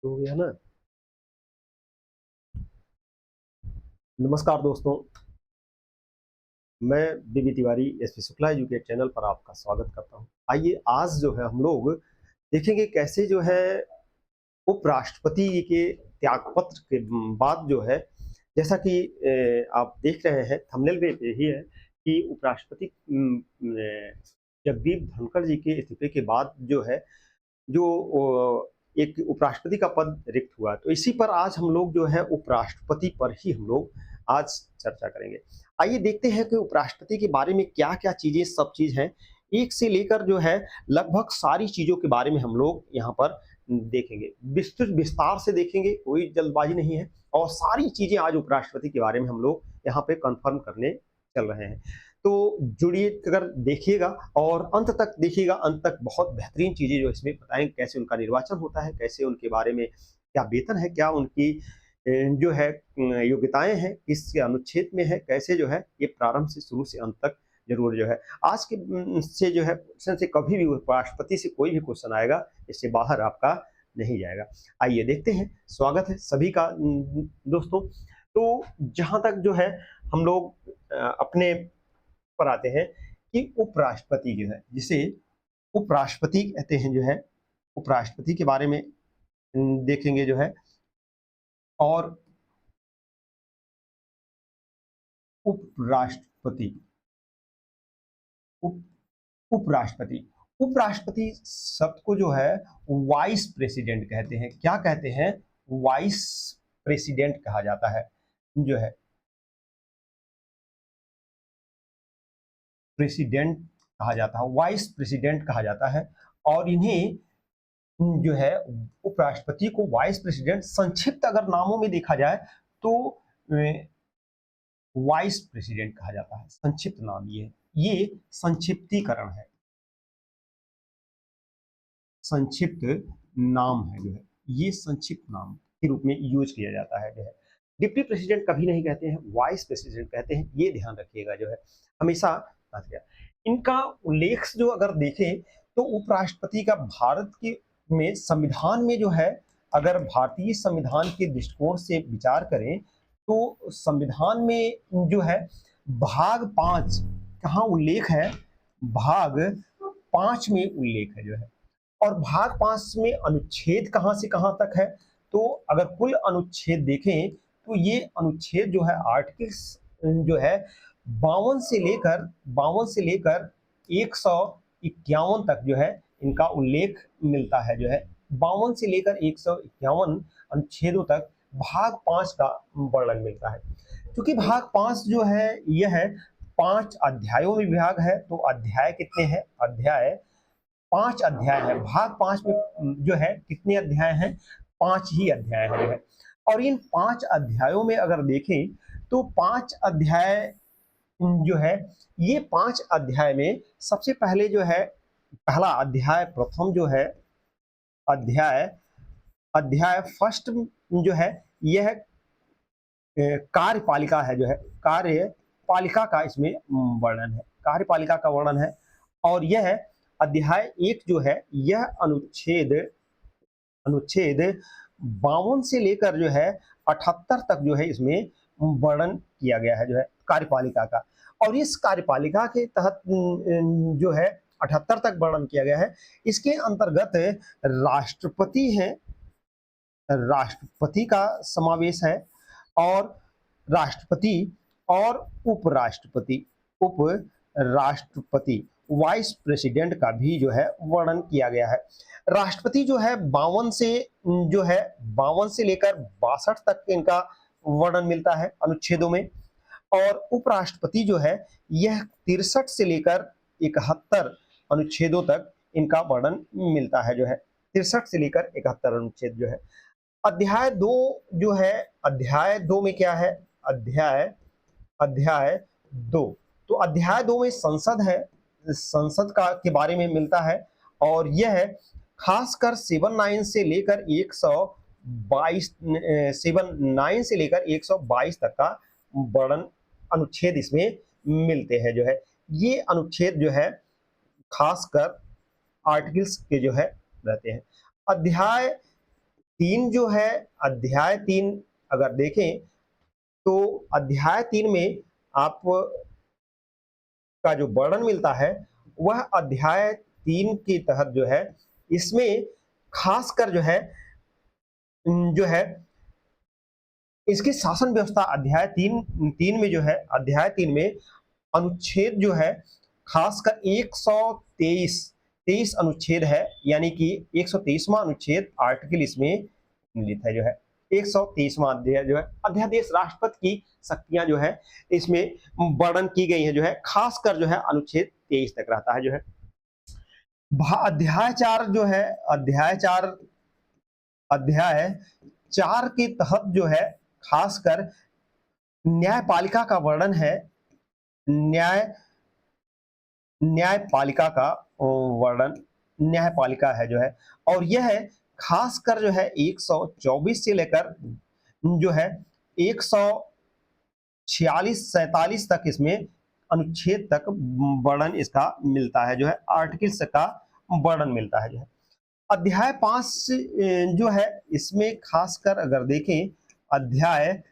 हो गया ना। नमस्कार दोस्तों, मैं B B Tiwari S P Shukla educate channel पर आपका स्वागत करता हूं। आइए आज जो है हम लोग देखेंगे कैसे जो है उपराष्ट्रपति के त्यागपत्र के बाद जो है, जैसा कि आप देख रहे हैं थंबनेल पे यही है कि उपराष्ट्रपति जगदीप धनखड़ जी के इस्तीफे के बाद जो है जो एक उपराष्ट्रपति का पद रिक्त हुआ। तो इसी पर आज हम लोग जो है उपराष्ट्रपति पर ही हम लोग आज चर्चा करेंगे। आइए देखते हैं कि उपराष्ट्रपति के बारे में क्या-क्या चीज़ें सब चीज़ हैं। एक से लेकर जो है लगभग सारी चीज़ों के बारे में हम लोग यहाँ पर देखेंगे। विस्तृत विस्तार से देखेंगे, कोई जल्दबाजी नहीं है और सारी चीज़ें आज उपराष्ट्रपति के बारे में हम लोग यहाँ पे कन्फर्म करने चल रहे हैं। तो जुड़िए, अगर देखिएगा और अंत तक देखिएगा, अंत तक बहुत बेहतरीन चीज़ें जो इसमें बताएँगे, कैसे उनका निर्वाचन होता है, कैसे उनके बारे में क्या वेतन है, क्या उनकी जो है योग्यताएँ हैं, किस अनुच्छेद में है, कैसे जो है ये प्रारंभ से शुरू से अंत तक ज़रूर जो है आज के से जो है क्वेश्चन से कभी भी उपराष्ट्रपति से कोई भी क्वेश्चन आएगा, इससे बाहर आपका नहीं जाएगा। आइए देखते हैं, स्वागत है सभी का दोस्तों। तो जहाँ तक जो है हम लोग अपने पर आते हैं कि उपराष्ट्रपति जो है, जिसे उपराष्ट्रपति कहते हैं जो है, उपराष्ट्रपति के बारे में देखेंगे जो है। और उपराष्ट्रपति उप उपराष्ट्रपति उपराष्ट्रपति शब्द को जो है वाइस प्रेसिडेंट कहते हैं। क्या कहते हैं? वाइस प्रेसिडेंट कहा जाता है जो है, प्रेसिडेंट कहा जाता है, वाइस प्रेसिडेंट कहा जाता है। और इन्हें जो है उपराष्ट्रपति को वाइस प्रेसिडेंट संक्षिप्त अगर नामों में देखा जाए तो वाइस प्रेसिडेंट कहा जाता है। संक्षिप्त नाम ये संक्षिप्तीकरण है, संक्षिप्त नाम है जो है, ये संक्षिप्त नाम के रूप में यूज किया जाता है जो है। डिप्टी प्रेसिडेंट कभी नहीं कहते हैं, वाइस प्रेसिडेंट कहते हैं, ये ध्यान रखिएगा जो है हमेशा। इनका उल्लेख जो अगर देखें तो उपराष्ट्रपति का भारत के में संविधान में जो है, अगर भारतीय संविधान के दृष्टिकोण से विचार करें तो संविधान में जो है भाग 5 कहाँ उल्लेख है, भाग 5 में उल्लेख है जो है। और भाग 5 में अनुच्छेद कहाँ से कहाँ तक है, तो अगर कुल अनुच्छेद देखें तो ये अनुच्छेद जो है आर्टिकल्स जो है 52 से लेकर 151 तक जो है इनका उल्लेख मिलता है जो है। 52 से लेकर 151 अनुच्छेदों तक भाग 5 का वर्णन मिलता है। क्योंकि भाग 5 जो है यह है 5 अध्यायों में विभाग है। तो अध्याय कितने हैं? अध्याय 5 अध्याय है। भाग 5 में जो है कितने अध्याय हैं? 5 ही अध्याय है जो है। और इन 5 अध्यायों में अगर देखें तो 5 अध्याय जो है, ये 5 अध्याय में सबसे पहले जो है पहला अध्याय, प्रथम जो है अध्याय, अध्याय फर्स्ट जो है यह कार्यपालिका है जो है, कार्यपालिका का इसमें वर्णन है, कार्यपालिका का वर्णन है। और यह अध्याय 1 जो है यह अनुच्छेद अनुच्छेद 52 से लेकर जो है 78 तक जो है इसमें वर्णन किया गया है जो है कार्यपालिका का। और इस कार्यपालिका के तहत जो है 78 तक वर्णन किया गया है। इसके अंतर्गत राष्ट्रपति हैं, राष्ट्रपति का समावेश है, और राष्ट्रपति और उपराष्ट्रपति, उपराष्ट्रपति, वाइस प्रेसिडेंट का भी जो है वर्णन किया गया है। राष्ट्रपति जो है 52 से जो है 52 से लेकर 62 तक इनका वर्णन मिलता है अनुच्छेदों में। और उपराष्ट्रपति जो है यह 63 से लेकर 71 अनुच्छेदों तक इनका वर्णन मिलता है जो है। 63 से लेकर 71 अनुच्छेद जो है। अध्याय 2 जो है, अध्याय 2 में क्या है? अध्याय अध्याय 2, तो अध्याय 2 में संसद है, संसद का के बारे में मिलता है। और यह खासकर 79 से लेकर 122 79 से लेकर 122 तक का वर्णन अनुच्छेद इसमें मिलते हैं जो है। ये अनुच्छेद जो है खासकर आर्टिकल्स के जो है रहते हैं। अध्याय 3 जो है, अध्याय 3 अगर देखें तो अध्याय 3 में आप का जो वर्णन मिलता है, वह अध्याय 3 के तहत जो है, इसमें खासकर जो है जो है इसकी शासन व्यवस्था अध्याय 3 में जो है, अध्याय 3 में अनुच्छेद जो है, खासकर 123 23 अनुच्छेद है, यानी कि 123वां अनुच्छेद आर्टिकल इसमें मिलित है जो है। 123वां अध्याय जो है, अध्यादेश राष्ट्रपति की शक्तियां जो है इसमें वर्णन की गई है जो है, खासकर जो है अनुच्छेद 23 तक रहता है जो है। अध्याय 4 जो है, अध्याय 4 के तहत जो है, खासकर न्यायपालिका का वर्णन है। न्याय न्यायपालिका का वर्णन न्यायपालिका है जो है, और यह खासकर जो है 124 से लेकर जो है 146-47 तक इसमें अनुच्छेद तक वर्णन इसका मिलता है जो है, आर्टिकल्स का वर्णन मिलता है जो है। अध्याय 5 जो है, इसमें खासकर अगर देखें अध्याय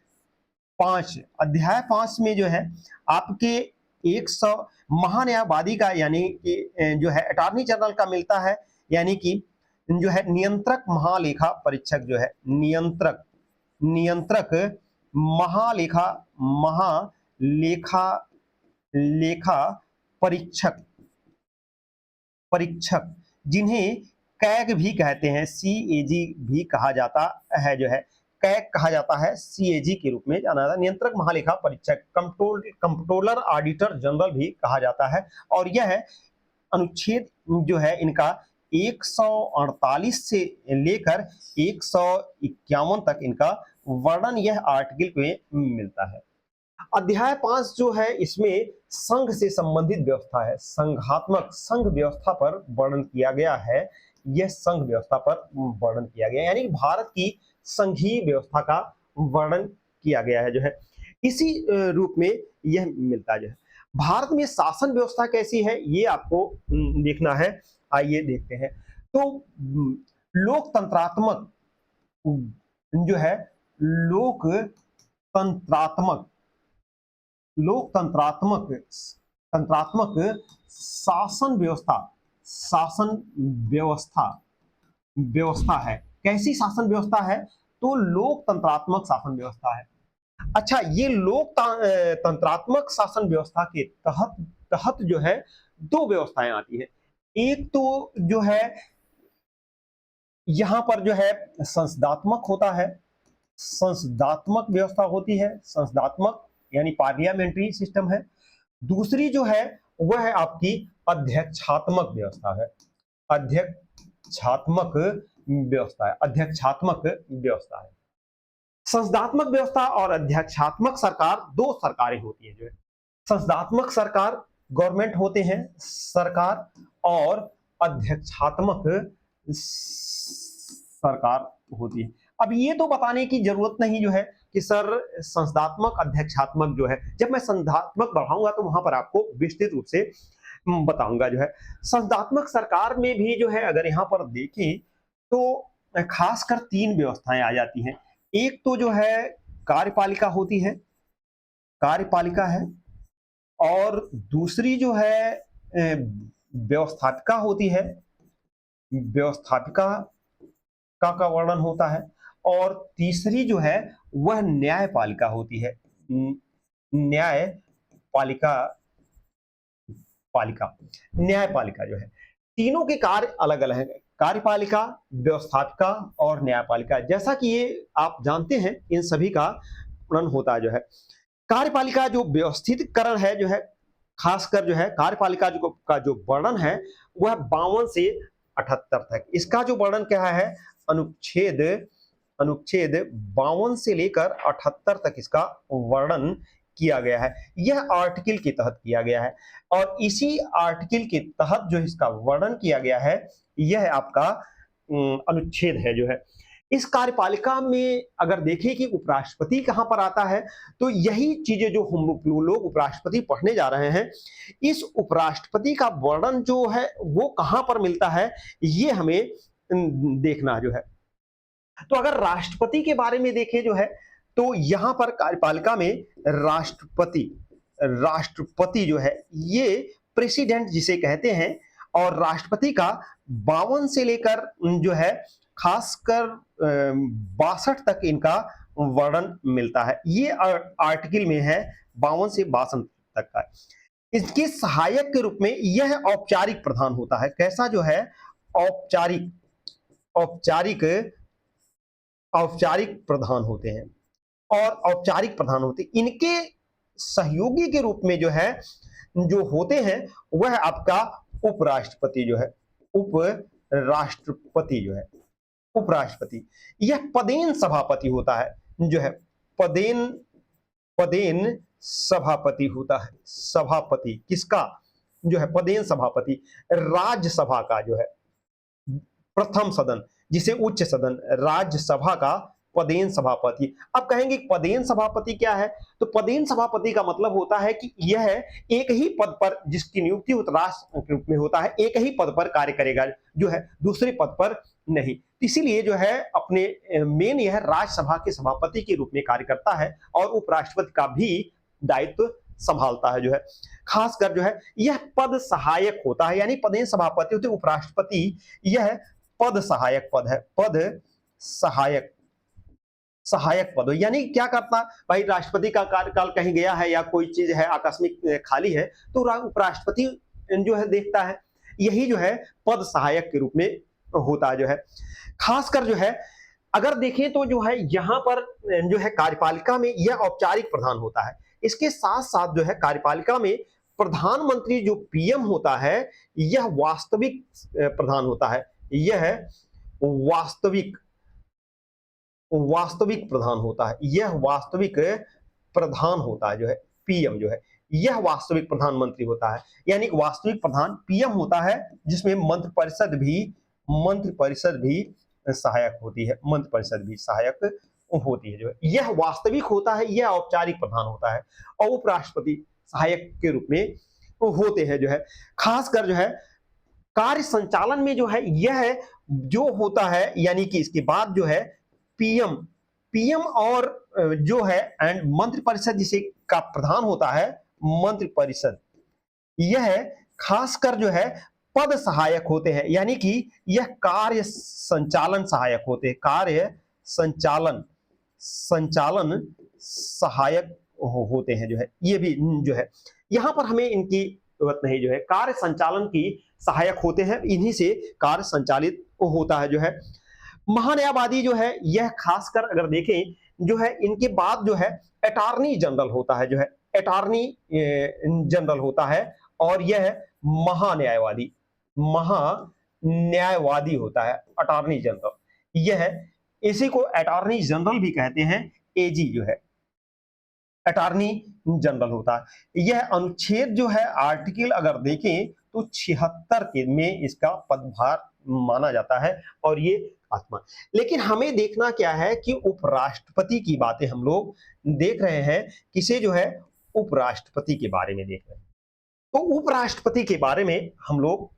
5 में जो है आपके 100 महान्यायवादी का, यानी कि जो है अटॉर्नी जनरल का मिलता है, यानी कि जो है नियंत्रक महालेखा परीक्षक जो है, नियंत्रक महालेखा महालेखा लेखा परीक्षक परीक्षक जिन्हें कैग भी कहते हैं, सीएजी भी कहा जाता है जो है, कैग कहा जाता है, सीएजी के रूप में जाना जाता है। नियंत्रक महालेखा परीक्षक, कंट्रोलर ऑडिटर जनरल भी कहा जाता है। और यह अनुच्छेद जो है इनका 148 से लेकर 151 तक इनका वर्णन यह आर्टिकल में मिलता है। अध्याय 5 जो है, इसमें संघ से संबंधित व्यवस्था है, संघात्मक संघ व्यवस्था पर वर्णन किया गया है। यह संघ व्यवस्था पर वर्णन किया गया, यानी भारत की संघीय व्यवस्था का वर्णन किया गया है जो है, इसी रूप में यह मिलता है जो है। भारत में शासन व्यवस्था कैसी है, ये आपको देखना है। आइए देखते हैं। तो लोकतंत्रात्मक जो है, लोकतंत्रात्मक लोकतंत्रात्मक तंत्रात्मक शासन व्यवस्था व्यवस्था है। कैसी शासन व्यवस्था है? तो लोकतंत्रात्मक शासन व्यवस्था है। अच्छा, ये तंत्रात्मक शासन व्यवस्था के तहत तहत जो है दो व्यवस्थाएं आती है। एक तो जो है यहां पर जो है संसदात्मक होता है, संसदात्मक व्यवस्था होती है, संसदात्मक यानी पार्लियामेंट्री सिस्टम है। दूसरी जो है वह है आपकी अध्यक्षात्मक व्यवस्था है, अध्यक्षात्मक अध्यक्षात्मक व्यवस्था है। संसदात्मक व्यवस्था और अध्यक्षात्मक सरकार, दो सरकारें होती हैं जो है। संसदात्मक सरकार गवर्नमेंट होते हैं सरकार, और अध्यक्षात्मक सरकार होती है। अब ये तो बताने की जरूरत नहीं जो है कि सर संसदात्मक अध्यक्षात्मक जो है, जब मैं संसदात्मक बढ़ाऊंगा तो वहां पर आपको विस्तृत रूप से बताऊंगा जो है। संसदात्मक सरकार में भी जो है अगर यहाँ पर देखें तो खासकर तीन व्यवस्थाएं आ जाती हैं। एक तो जो है कार्यपालिका होती है, कार्यपालिका है, और दूसरी जो है व्यवस्थापिका होती है, व्यवस्थापिका का वर्णन होता है, और तीसरी जो है वह न्यायपालिका होती है, न्यायपालिका न्यायपालिका जो है। तीनों के कार्य अलग अलग हैं, कार्यपालिका, व्यवस्थापिका और न्यायपालिका। जैसा कि ये आप जानते हैं इन सभी का वर्णन होता है जो है। कार्यपालिका जो व्यवस्थितकरण है जो है, खासकर जो है कार्यपालिका का जो वर्णन है वह 52 से 78 तक। इसका जो वर्णन क्या है, अनुच्छेद 52 से लेकर 78 तक इसका वर्णन किया गया है। यह आर्टिकल के तहत किया गया है, और इसी आर्टिकल के तहत जो इसका वर्णन किया गया है यह आपका अनुच्छेद है जो है। इस कार्यपालिका में अगर देखें कि उपराष्ट्रपति कहां पर आता है, तो यही चीजें जो हम लोग उपराष्ट्रपति पढ़ने जा रहे हैं, इस उपराष्ट्रपति का वर्णन जो है वो कहां पर मिलता है, ये हमें देखना जो है। तो अगर राष्ट्रपति के बारे में देखें जो है, तो यहाँ पर कार्यपालिका में राष्ट्रपति राष्ट्रपति जो है, ये प्रेसिडेंट जिसे कहते हैं, और राष्ट्रपति का 52 से लेकर जो है खासकर 62 तक इनका वर्णन मिलता है। ये आर्टिकल में है 52 से 62 तक का। इसके सहायक के रूप में यह औपचारिक प्रधान होता है। कैसा जो है? औपचारिक औपचारिक औपचारिक प्रधान होते हैं, और औपचारिक प्रधान होते हैं। इनके सहयोगी के रूप में जो है, जो होते हैं, वह आपका उपराष्ट्रपति जो है, उपराष्ट्रपति जो है, उपराष्ट्रपति। यह पदेन सभापति होता है जो है, पदेन पदेन सभापति होता है। सभापति किसका जो है? पदेन सभापति राज्यसभा का जो है, प्रथम सदन जिसे उच्च सदन, राज्यसभा का पदेन सभापति। अब कहेंगे पदेन सभापति क्या है? तो पदेन सभापति का मतलब होता है कि यह एक ही पद पर, जिसकी नियुक्ति राष्ट्र के रूप में होता है, एक ही पद पर कार्य करेगा जो है, दूसरे पद पर नहीं। इसीलिए जो है अपने मेन यह राज्यसभा के सभापति के रूप में कार्य करता है, और उपराष्ट्रपति का भी दायित्व संभालता है जो है। खासकर जो है यह पद सहायक होता है, यानी पदेन सभापति होते उपराष्ट्रपति, यह पद सहायक पद है। पद सहायक सहायक पद, यानी क्या करता भाई? राष्ट्रपति का कार्यकाल कहीं गया है या कोई चीज है आकस्मिक खाली है, तो उपराष्ट्रपति जो है देखता है। यही जो है पद सहायक के रूप में होता है जो है। खासकर जो है अगर देखें तो जो है यहाँ पर जो है कार्यपालिका में यह औपचारिक प्रधान होता है। इसके साथ साथ जो है कार्यपालिका में प्रधानमंत्री जो पीएम होता है, यह वास्तविक प्रधान होता है। यह वास्तविक वास्तविक प्रधान होता है। यह वास्तविक प्रधान होता है जो है, पीएम जो है, यह वास्तविक प्रधानमंत्री होता है। यानी वास्तविक प्रधान पीएम होता है, जिसमें मंत्रिपरिषद भी सहायक होती है। मंत्रिपरिषद भी सहायक होती है जो है। यह वास्तविक होता है, यह औपचारिक प्रधान होता है, और उपराष्ट्रपति सहायक के रूप में होते हैं जो है। खासकर जो है कार्य संचालन में जो है यह जो होता है, यानी कि इसके बाद जो है पीएम पीएम और जो है एंड मंत्रिपरिषद जिसे का प्रधान होता है, मंत्रिपरिषद, यह खासकर जो है पद सहायक होते हैं, यानी कि यह कार्य संचालन सहायक होते हैं। कार्य संचालन सहायक होते हैं जो है। ये भी जो है यहां पर हमें इनकी जरूरत नहीं, जो है कार्य संचालन की सहायक होते हैं, इन्हीं से कार्य संचालित होता है जो है। महान्यायवादी जो है यह खासकर अगर देखें जो है, इनके बाद जो है अटॉर्नी जनरल होता है जो है, अटॉर्नी जनरल होता है, और यह महान्यायवादी होता है, अटॉर्नी जनरल। यह इसी को अटॉर्नी जनरल भी कहते हैं, एजी जो है अटॉर्नी जनरल होता है। यह अनुच्छेद जो है आर्टिकल अगर देखें तो 76 के में इसका पदभार माना जाता है, और ये आत्मा। लेकिन हमें देखना क्या है कि उपराष्ट्रपति की बातें हम लोग देख रहे हैं, किसे जो है उपराष्ट्रपति के बारे में देख रहे हैं। तो उपराष्ट्रपति के बारे में हम लोग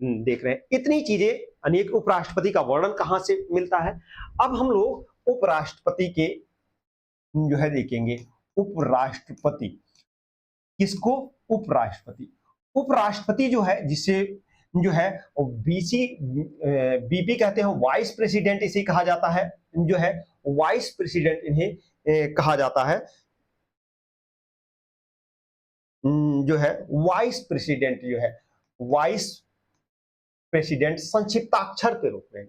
देख रहे हैं इतनी चीजें, अनेक उपराष्ट्रपति का वर्णन कहां से मिलता है। अब हम लोग उपराष्ट्रपति के जो है देखेंगे। उपराष्ट्रपति किसको? उपराष्ट्रपति उपराष्ट्रपति जो है, जिसे जो है बीपी कहते हैं, वाइस प्रेसिडेंट इसे कहा जाता है जो है, वाइस प्रेसिडेंट इन्हें कहा जाता है जो है, वाइस प्रेसिडेंट जो है, वाइस प्रेसिडेंट संक्षिप्ताक्षर के रूप में।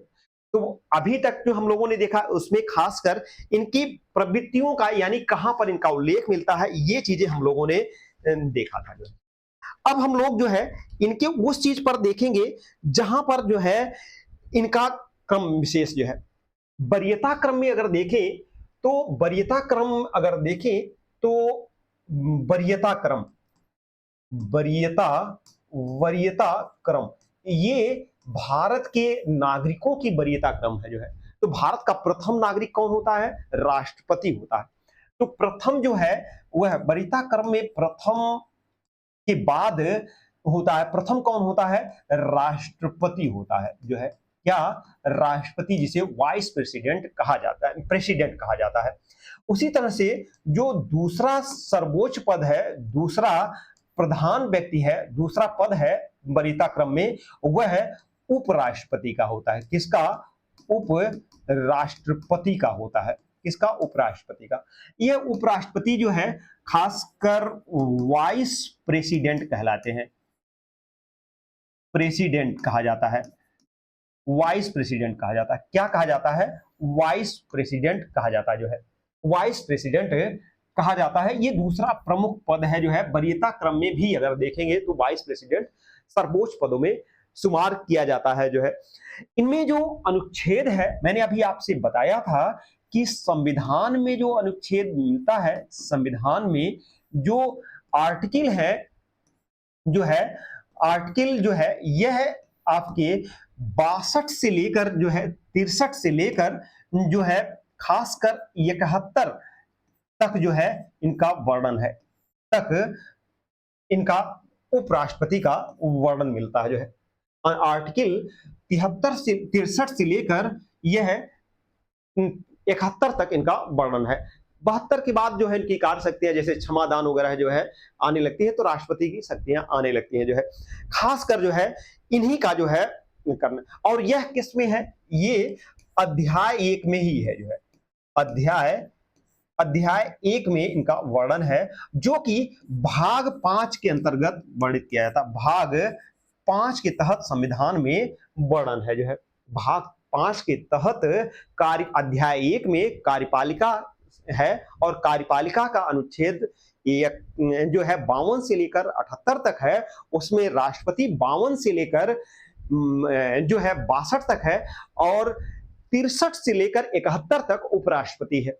तो अभी तक जो हम लोगों ने देखा उसमें खासकर इनकी प्रवृत्तियों का, यानी कहां पर इनका उल्लेख मिलता है, ये चीजें हम लोगों ने देखा था। अब हम लोग जो है इनके उस चीज पर देखेंगे जहां पर जो है इनका क्रम विशेष जो है, वरीयता क्रम में अगर देखें तो वरीयता क्रम अगर देखें तो वरीयता क्रम वरीयता क्रम, ये भारत के नागरिकों की वरीयता क्रम है जो है। तो भारत का प्रथम नागरिक कौन होता है? राष्ट्रपति होता है। तो प्रथम जो है वह वरीयता क्रम में प्रथम के बाद होता है, प्रथम कौन होता है? राष्ट्रपति होता है जो है। क्या, राष्ट्रपति, जिसे वाइस प्रेसिडेंट कहा जाता है, प्रेसिडेंट कहा जाता है। उसी तरह से जो दूसरा सर्वोच्च पद है, दूसरा प्रधान व्यक्ति है, दूसरा पद है वरीयता क्रम में, वह है उपराष्ट्रपति का होता है। किसका? उपराष्ट्रपति का होता है। किसका? उपराष्ट्रपति का। यह उपराष्ट्रपति जो है खासकर वाइस प्रेसिडेंट कहलाते हैं। प्रेसिडेंट कहा जाता है, वाइस प्रेसिडेंट कहा जाता है। क्या कहा जाता है? वाइस प्रेसिडेंट कहा जाता है। जो है वाइस प्रेसिडेंट कहा जाता है। ये दूसरा प्रमुख पद है जो है वरीयता क्रम में भी अगर देखेंगे तो वाइस प्रेसिडेंट सर्वोच्च पदों में शुमार किया जाता है। जो है इनमें जो अनुच्छेद है, मैंने अभी आपसे बताया था कि संविधान में जो अनुच्छेद मिलता है, संविधान में जो आर्टिकल है, जो है आर्टिकल जो है यह आपके 62 से लेकर जो है 63 से लेकर जो है खासकर 71 तक जो है इनका वर्णन है, तक इनका उपराष्ट्रपति का वर्णन मिलता है। जो है आर्टिकल 73 से 63 से लेकर यह 71 तक इनका वर्णन है। 72 के बाद जो है इनकी कार्य शक्तियां जैसे क्षमादान वगैरह जो है आने लगती है, तो राष्ट्रपति की शक्तियां आने लगती हैं। जो है खासकर जो है इन्हीं का जो है करना, और यह किस में है? ये अध्याय 1 में ही है। जो है अध्याय 1 में इनका वर्णन है, जो कि भाग 5 के अंतर्गत वर्णित किया जाता है। भाग 5 के तहत संविधान में वर्णन है। जो है भाग 5 के तहत अध्याय 1 में कार्यपालिका है, और कार्यपालिका का अनुच्छेद जो है 52 से लेकर 78 तक है। उसमें राष्ट्रपति 52 से लेकर जो है 62 तक है, और 63 से लेकर 71 तक उपराष्ट्रपति है।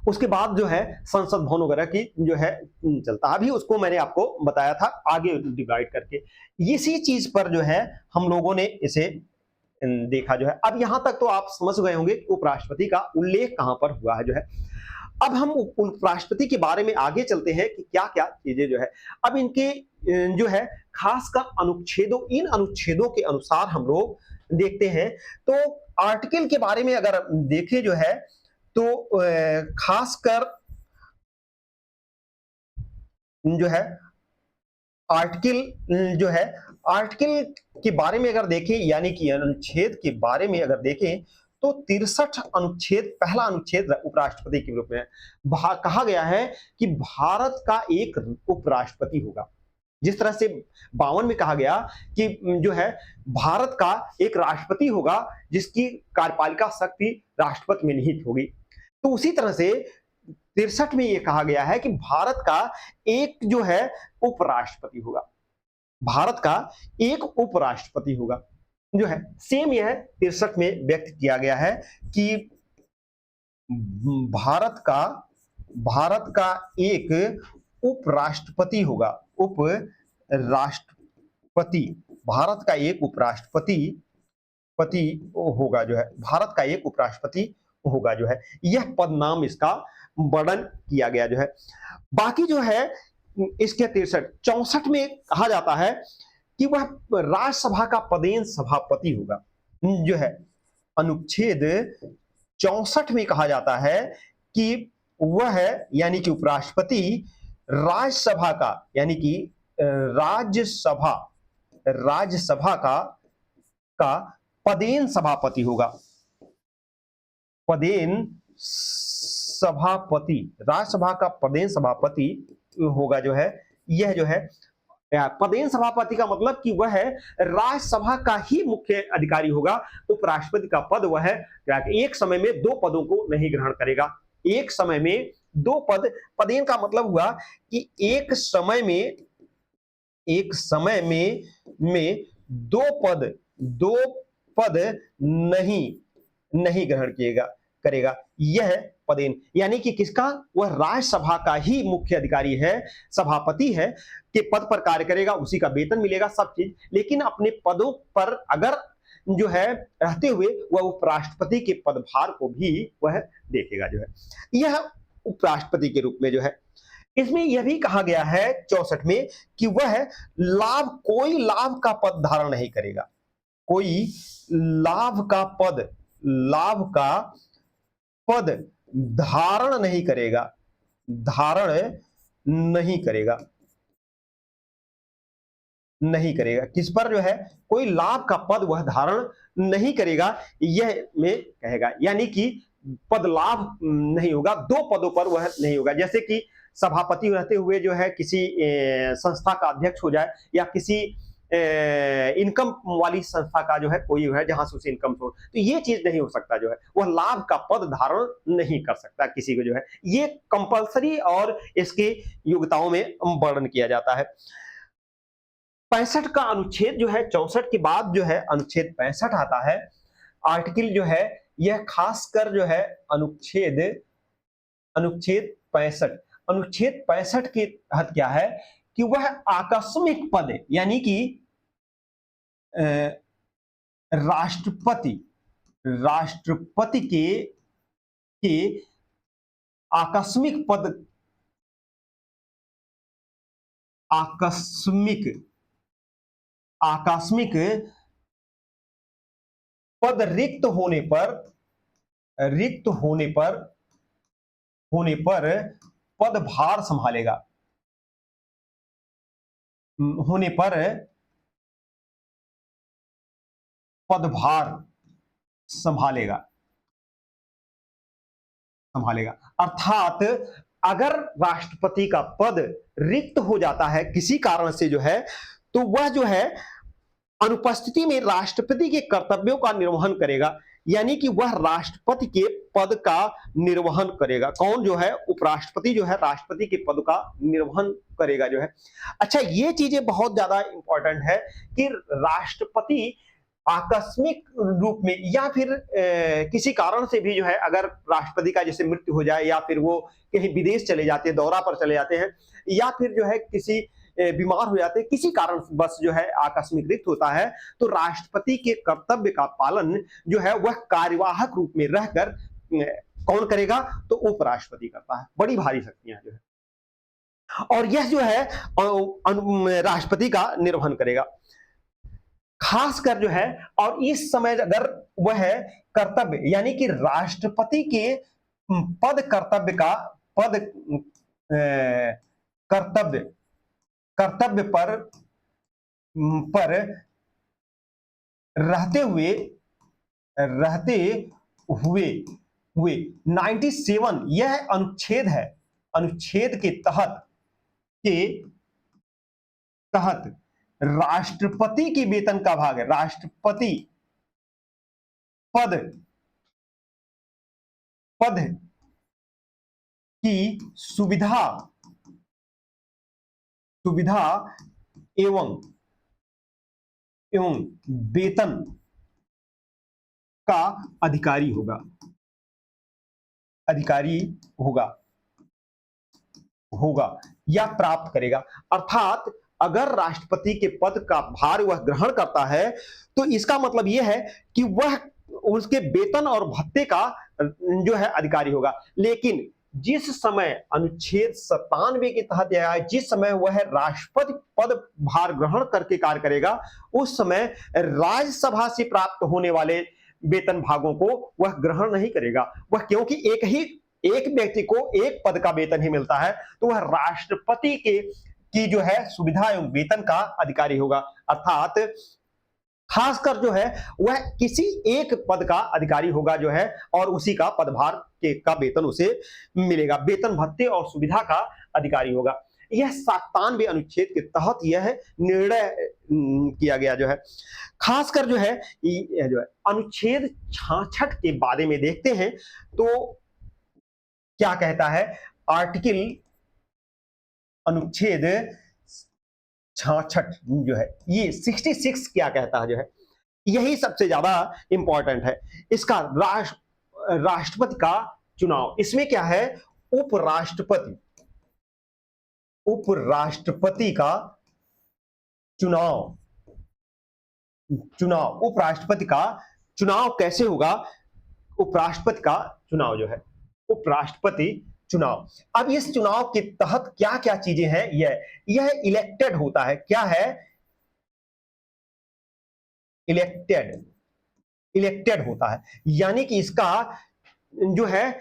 उसके बाद जो है संसद भवन वगैरह की जो है चलता, अभी उसको मैंने आपको बताया था आगे डिवाइड करके। इसी चीज पर जो है हम लोगों ने इसे देखा। जो है अब यहां तक तो आप समझ गए होंगे कि उपराष्ट्रपति का उल्लेख कहां पर हुआ है। जो है अब हम उपराष्ट्रपति के बारे में आगे चलते हैं कि क्या क्या चीजें जो है अब इनके जो है खासकर इन अनुच्छेदों के अनुसार हम लोग देखते हैं। तो आर्टिकल के बारे में अगर देखें जो है तो खासकर जो है आर्टिकल जो है आर्टिकल के बारे में अगर देखें, यानी कि अनुच्छेद के बारे में अगर देखें, तो 63 अनुच्छेद, पहला अनुच्छेद उपराष्ट्रपति के रूप में कहा गया है कि भारत का एक उपराष्ट्रपति होगा। जिस तरह से 52 में कहा गया कि जो है भारत का एक राष्ट्रपति होगा जिसकी कार्यपालिका शक्ति राष्ट्रपति में निहित होगी, तो उसी तरह से 63 में यह कहा गया है कि भारत का एक जो है उपराष्ट्रपति होगा। भारत का एक उपराष्ट्रपति होगा। जो है सेम यह 63 में व्यक्त किया गया है कि भारत का एक उपराष्ट्रपति होगा। उपराष्ट्रपति, भारत का एक उपराष्ट्रपति होगा। जो है भारत का एक उपराष्ट्रपति होगा। जो है यह पद नाम इसका वर्णन किया गया। जो है बाकी जो है इसके 64 में कहा जाता है कि वह राज्यसभा का पदेन सभापति होगा। जो है अनुच्छेद 64 में कहा जाता है कि वह यानी कि उपराष्ट्रपति राज्यसभा का, यानी कि राज्यसभा का पदेन सभापति होगा। पदेन सभापति, राज्यसभा का पदेन सभापति होगा। जो है यह जो है पदेन सभापति का मतलब कि वह राज्यसभा का ही मुख्य अधिकारी होगा। उपराष्ट्रपति का पद वह एक समय में 2 पदों को नहीं ग्रहण करेगा। एक समय में 2 पद, पदेन का मतलब हुआ कि एक समय में 2 पद नहीं ग्रहण करेगा। यह पदेन, यानी कि किसका? वह राज्यसभा का ही मुख्य अधिकारी है, सभापति है, के पद पर कार्य करेगा, उसी का वेतन मिलेगा, सब चीज, लेकिन अपने पदों पर अगर जो है रहते हुए वह उपराष्ट्रपति के पदभार को भी वह देखेगा। जो है यह उपराष्ट्रपति के रूप में जो है इसमें यह भी कहा गया है 64 में कि वह कोई लाभ का पद धारण नहीं करेगा। कोई लाभ का पद धारण नहीं करेगा, धारण नहीं करेगा, नहीं करेगा। किस पर जो है कोई लाभ का पद वह धारण नहीं करेगा, यह में कहेगा। यानी कि पद लाभ नहीं होगा, दो पदों पर वह नहीं होगा। जैसे कि सभापति रहते हुए जो है किसी संस्था का अध्यक्ष हो जाए, या किसी इनकम वाली संस्था का जो है कोई है जहां से उसे इनकम हो, तो ये चीज नहीं हो सकता। जो है वह लाभ का पद धारण नहीं कर सकता किसी को। जो है ये कंपलसरी और इसके योग्यताओं में वर्णन किया जाता है। 65 का अनुच्छेद जो है 64 के बाद जो है अनुच्छेद 65 आता है। आर्टिकल जो है यह खासकर जो है अनुच्छेद अनुच्छेद 65, अनुच्छेद 65 के तहत क्या है कि वह आकस्मिक पद, यानी कि राष्ट्रपति राष्ट्रपति के आकस्मिक पद, आकस्मिक आकस्मिक पद रिक्त होने पर पदभार संभालेगा, होने पर पदभार संभालेगा संभालेगा अर्थात अगर राष्ट्रपति का पद रिक्त हो जाता है किसी कारण से जो है, तो वह जो है अनुपस्थिति में राष्ट्रपति के कर्तव्यों का निर्वहन करेगा। यानी कि वह राष्ट्रपति के पद का निर्वहन करेगा। कौन जो है उपराष्ट्रपति जो है राष्ट्रपति के पद का निर्वहन करेगा जो है। अच्छा, ये चीजें बहुत ज्यादा इंपॉर्टेंट है कि राष्ट्रपति आकस्मिक रूप में या फिर किसी कारण से भी जो है, अगर राष्ट्रपति का जैसे मृत्यु हो जाए, या फिर वो कहीं विदेश चले जाते हैं, दौरा पर चले जाते हैं, या फिर जो है किसी बीमार हो जाते हैं, किसी कारण बस जो है आकस्मिक रिक्त होता है, तो राष्ट्रपति के कर्तव्य का पालन जो है वह कार्यवाहक रूप में रहकर कौन करेगा, तो उपराष्ट्रपति करता है। बड़ी भारी शक्तियां जो है, और यह जो है राष्ट्रपति का निर्वहन करेगा खासकर जो है। और इस समय अगर वह कर्तव्य, यानी कि राष्ट्रपति के पद कर्तव्य का पद कर्तव्य कर्तव्य पर रहते हुए 97 यह अनुच्छेद है, अनुच्छेद के तहत राष्ट्रपति की वेतन का भाग है। राष्ट्रपति पद की सुविधा एवं वेतन का अधिकारी होगा या प्राप्त करेगा। अर्थात अगर राष्ट्रपति के पद का भार वह ग्रहण करता है, तो इसका मतलब यह है कि वह उसके वेतन और भत्ते का जो है अधिकारी होगा। लेकिन जिस समय अनुच्छेद 97 के तहत यह है, जिस समय वह राष्ट्रपति पद भार ग्रहण करके कार्य करेगा, उस समय राज्यसभा से प्राप्त होने वाले वेतन भागों को वह ग्रहण नहीं करेगा। वह क्योंकि एक व्यक्ति को एक पद का वेतन ही मिलता है, तो वह राष्ट्रपति की जो है सुविधा एवं वेतन का अधिकारी होगा। अर्थात खासकर जो है वह किसी एक पद का अधिकारी होगा जो है, और उसी का पदभार का वेतन उसे मिलेगा, वेतन भत्ते और सुविधा का अधिकारी होगा। यह 97 अनुच्छेद के तहत यह निर्णय किया गया जो है। खासकर जो है अनुच्छेद 66 के बारे में देखते हैं, तो क्या कहता है आर्टिकल अनुच्छेद 66 जो है, ये 66 क्या कहता है जो है, यही सबसे ज्यादा इंपॉर्टेंट है। इसका राष्ट्रपति का चुनाव, इसमें क्या है उपराष्ट्रपति का चुनाव उपराष्ट्रपति का चुनाव कैसे होगा। उपराष्ट्रपति का चुनाव जो है, उपराष्ट्रपति चुनाव, अब इस चुनाव के तहत क्या क्या चीजें हैं, यह इलेक्टेड होता है। क्या है, इलेक्टेड, इलेक्टेड होता है, यानी कि इसका जो है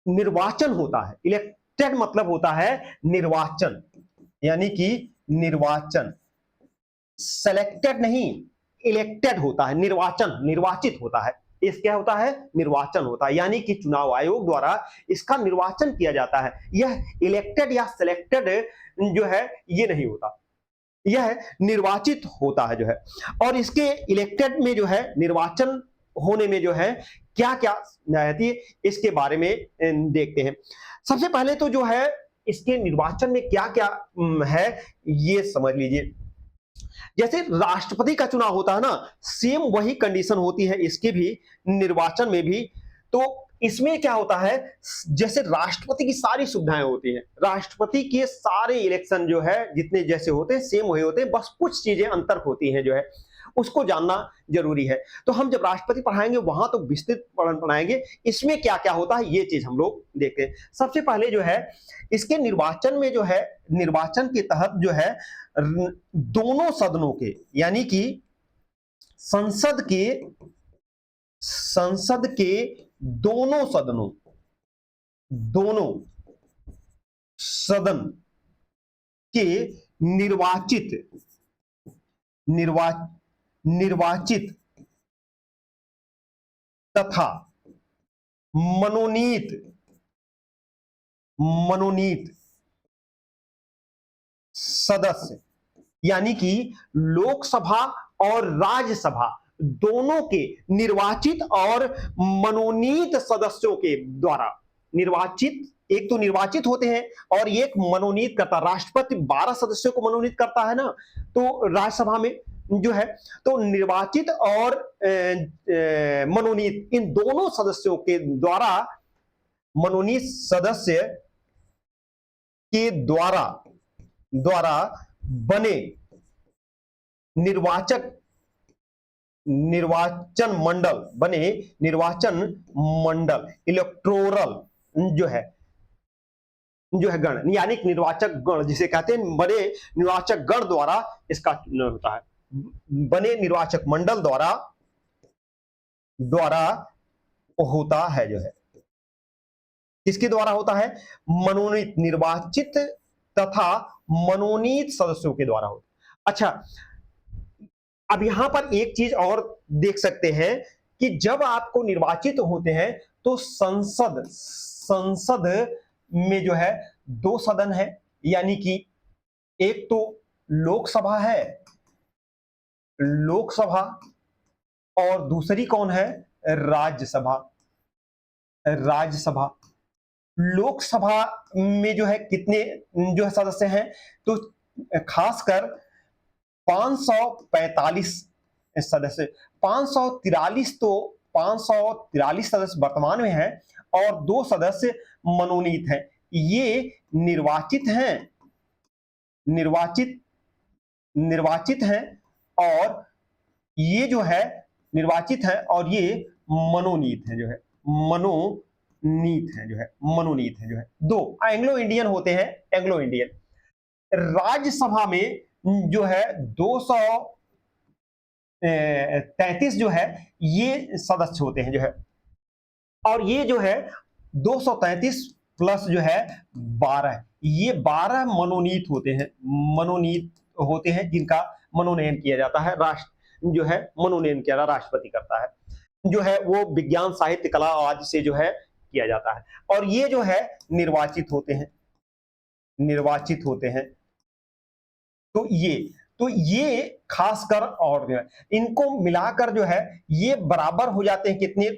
निर्वाचन होता है। इलेक्टेड मतलब होता है निर्वाचन, यानी कि निर्वाचन, सेलेक्टेड नहीं, इलेक्टेड होता है, निर्वाचन, निर्वाचित होता है। इस क्या होता है? निर्वाचन होता है, यानी कि चुनाव आयोग द्वारा इसका निर्वाचन किया जाता है। यह इलेक्टेड या सिलेक्टेड जो है ये नहीं होता, यह निर्वाचित होता है जो है। और इसके इलेक्टेड में जो है निर्वाचन होने में जो है क्या क्या रहती है, इसके बारे में देखते हैं। सबसे पहले तो जो है इसके निर्वाचन में क्या क्या है ये समझ लीजिए। जैसे राष्ट्रपति का चुनाव होता है ना, सेम वही कंडीशन होती है इसके भी, निर्वाचन में भी। तो इसमें क्या होता है, जैसे राष्ट्रपति की सारी सुविधाएं होती हैं, राष्ट्रपति के सारे इलेक्शन जो है जितने जैसे होते हैं सेम वही होते हैं, बस कुछ चीजें अंतर होती हैं जो है, उसको जानना जरूरी है। तो हम जब राष्ट्रपति पढ़ाएंगे वहां तो विस्तृत पढ़ाएंगे, इसमें क्या क्या होता है ये चीज हम लोग देखते हैं। सबसे पहले जो है इसके निर्वाचन में जो है, निर्वाचन के तहत जो है दोनों सदनों के, यानी कि संसद के, संसद के दोनों सदनों, दोनों सदन के निर्वाचित, निर्वाचित तथा मनोनीत, मनोनीत सदस्य, यानी कि लोकसभा और राज्यसभा दोनों के निर्वाचित और मनोनीत सदस्यों के द्वारा, निर्वाचित, एक तो निर्वाचित होते हैं और एक मनोनीत करता, राष्ट्रपति 12 सदस्यों को मनोनीत करता है ना, तो राज्यसभा में जो है, तो निर्वाचित और मनोनीत इन दोनों सदस्यों के द्वारा, मनोनीत सदस्य के द्वारा बने निर्वाचक, निर्वाचन मंडल, बने निर्वाचन मंडल, इलेक्टोरल जो है गण, यानी निर्वाचक गण जिसे कहते हैं, बने निर्वाचक गण द्वारा इसका चुनाव होता है, बने निर्वाचक मंडल द्वारा होता है जो है। किसके द्वारा होता है? मनोनीत, निर्वाचित तथा मनोनीत सदस्यों के द्वारा होता है। अच्छा, अब यहां पर एक चीज और देख सकते हैं कि जब आपको निर्वाचित होते हैं तो संसद, संसद में जो है दो सदन है, यानी कि एक तो लोकसभा है, लोकसभा, और दूसरी कौन है? राज्यसभा, राज्यसभा। लोकसभा में जो है कितने जो है सदस्य हैं? तो खासकर 545 सदस्य, 543, तो 543 सदस्य वर्तमान में हैं और 2 सदस्य मनोनीत हैं। ये निर्वाचित हैं, निर्वाचित, निर्वाचित हैं, और ये जो है निर्वाचित है और ये मनोनीत है जो है, मनोनीत है जो है, मनोनीत है जो है। 2 एंग्लो इंडियन होते हैं, एंग्लो इंडियन। राज्यसभा में जो है 233 जो है ये सदस्य होते हैं जो है, और ये जो है 233 प्लस जो है 12, ये 12 मनोनीत होते हैं, मनोनीत होते हैं जिनका मनोनयन किया जाता है, राष्ट्र जो है मनोनयन किया राष्ट्रपति करता है, जो है वो विज्ञान, साहित्य, कला आदि से जो है किया जाता है। और ये जो है निर्वाचित होते हैं, निर्वाचित होते हैं। तो ये खासकर, और जो है इनको मिलाकर जो है ये बराबर हो जाते हैं कितने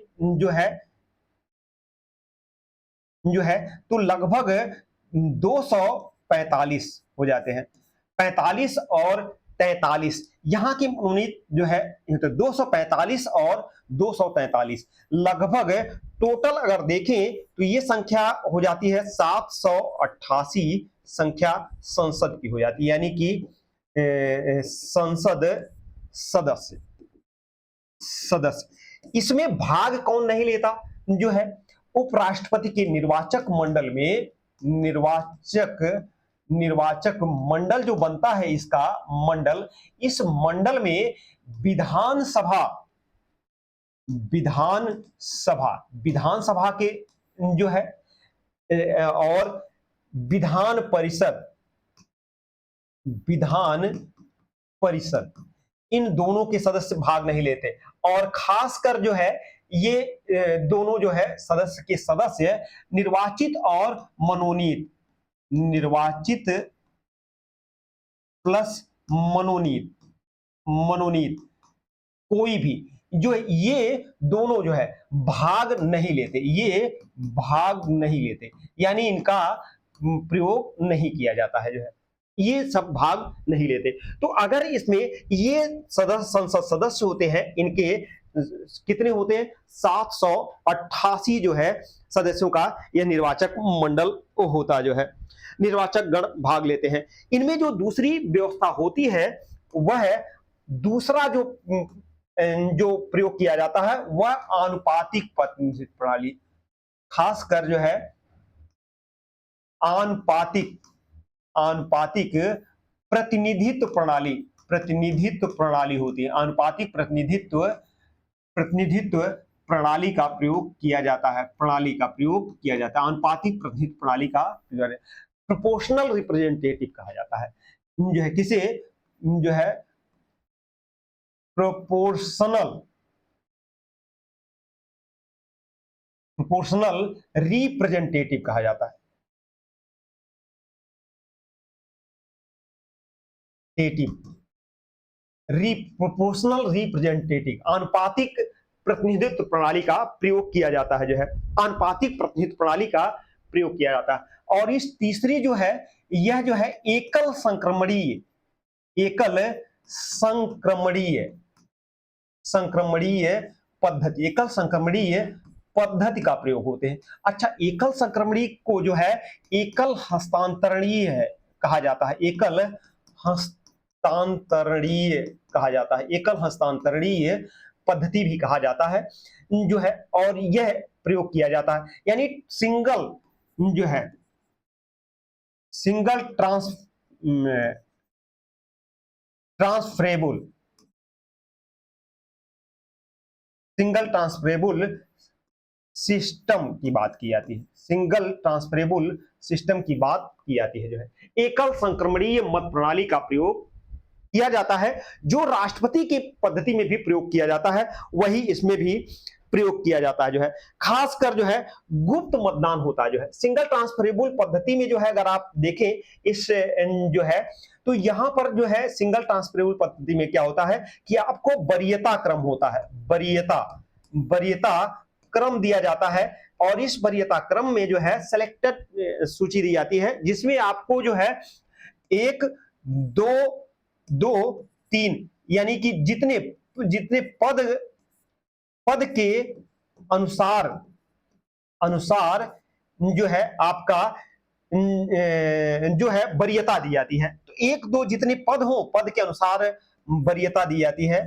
जो है तो लगभग 245 हो जाते हैं, 45 और 43 यहाँ की मनोनीत जो है, तो 245 और 243 लगभग टोटल अगर देखें तो ये संख्या हो जाती है 788 संख्या संसद की हो जाती है, यानी कि संसद सदस्य, सदस्य। इसमें भाग कौन नहीं लेता? जो है उपराष्ट्रपति के निर्वाचक मंडल में, निर्वाचक निर्वाचक मंडल जो बनता है, इसका मंडल, इस मंडल में विधानसभा विधानसभा विधानसभा के जो है और विधान परिषद विधान परिषद इन दोनों के सदस्य भाग नहीं लेते। और खासकर जो है ये दोनों जो है सदस्य के सदस्य निर्वाचित और मनोनीत, निर्वाचित प्लस मनोनीत, मनोनीत कोई भी जो है, ये दोनों जो है भाग नहीं लेते, ये भाग नहीं लेते, यानी इनका प्रयोग नहीं किया जाता है, जो है ये सब भाग नहीं लेते। तो अगर इसमें ये संसद सदस्य होते हैं, इनके कितने होते हैं, 788 जो है सदस्यों का यह निर्वाचक मंडल होता जो है, निर्वाचक गण भाग लेते हैं। इनमें जो दूसरी व्यवस्था होती है वह दूसरा जो प्रयोग किया जाता है वह आनुपातिक प्रतिनिधित्व प्रणाली, खासकर जो है आनुपातिक प्रतिनिधित्व प्रणाली होती है। आनुपातिक प्रतिनिधित्व प्रणाली का प्रयोग किया जाता है, आनुपातिक प्रतिनिधित्व प्रणाली का प्रोपोर्शनल रिप्रेजेंटेटिव कहा जाता है, जो है किसे जो है प्रोपोर्शनल रिप्रेजेंटेटिव कहा जाता है। प्रोपोर्शनल रिप्रेजेंटेटिव, आनुपातिक प्रतिनिधित्व प्रणाली का प्रयोग किया जाता है, जो है आनुपातिक प्रतिनिधित्व प्रणाली का प्रयोग किया जाता है। और इस तीसरी जो है यह जो है एकल संक्रमणीय पद्धति का प्रयोग होते हैं। अच्छा, एकल संक्रमणीय को जो है एकल हस्तांतरणीय कहा जाता है, एकल हस्तांतरणीय पद्धति भी कहा जाता है, जो है और यह प्रयोग किया जाता है, यानी सिंगल ट्रांसफरेबल सिस्टम की बात की जाती है, जो है एकल संक्रमणीय मत प्रणाली का प्रयोग किया जाता है, जो राष्ट्रपति की पद्धति में भी प्रयोग किया जाता है वही इसमें भी प्रयोग किया जाता है, जो है खासकर जो है गुप्त मतदान होता है, जो है सिंगल ट्रांसफरेबल पद्धति में जो है अगर आप देखें इस जो है तो यहां पर जो है सिंगल ट्रांसफरेबल पद्धति में क्या होता है कि आपको वरीयता क्रम होता है, वरीयता क्रम दिया जाता है, और इस वरीयता क्रम में जो है सिलेक्टेड सूची दी जाती है, जिसमें आपको जो है 1 2 2 3 यानी कि जितने पद के अनुसार जो है आपका जो है वरीयता दी जाती है। तो 1 2 जितने पद हो, पद के अनुसार वरीयता दी जाती है,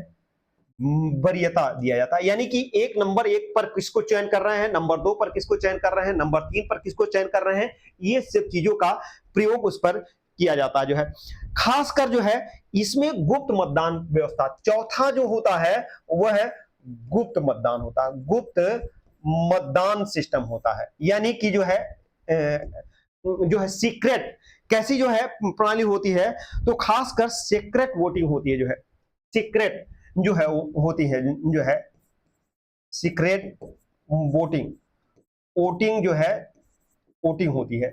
वरीयता दिया जाता है, यानी कि नंबर 1 पर किसको चयन कर रहे हैं, नंबर 2 पर किसको चयन कर रहे हैं, नंबर 3 पर किसको चयन कर रहे हैं, ये सब चीजों का प्रयोग उस पर किया जाता है, जो है खासकर जो है इसमें गुप्त मतदान व्यवस्था, चौथा जो होता है वह है गुप्त मतदान होता है, गुप्त मतदान सिस्टम होता है, यानी कि जो है सीक्रेट, कैसी जो है प्रणाली होती है, तो खासकर सीक्रेट वोटिंग होती है, जो है सीक्रेट जो है होती है, जो है सीक्रेट वोटिंग जो है वोटिंग होती है,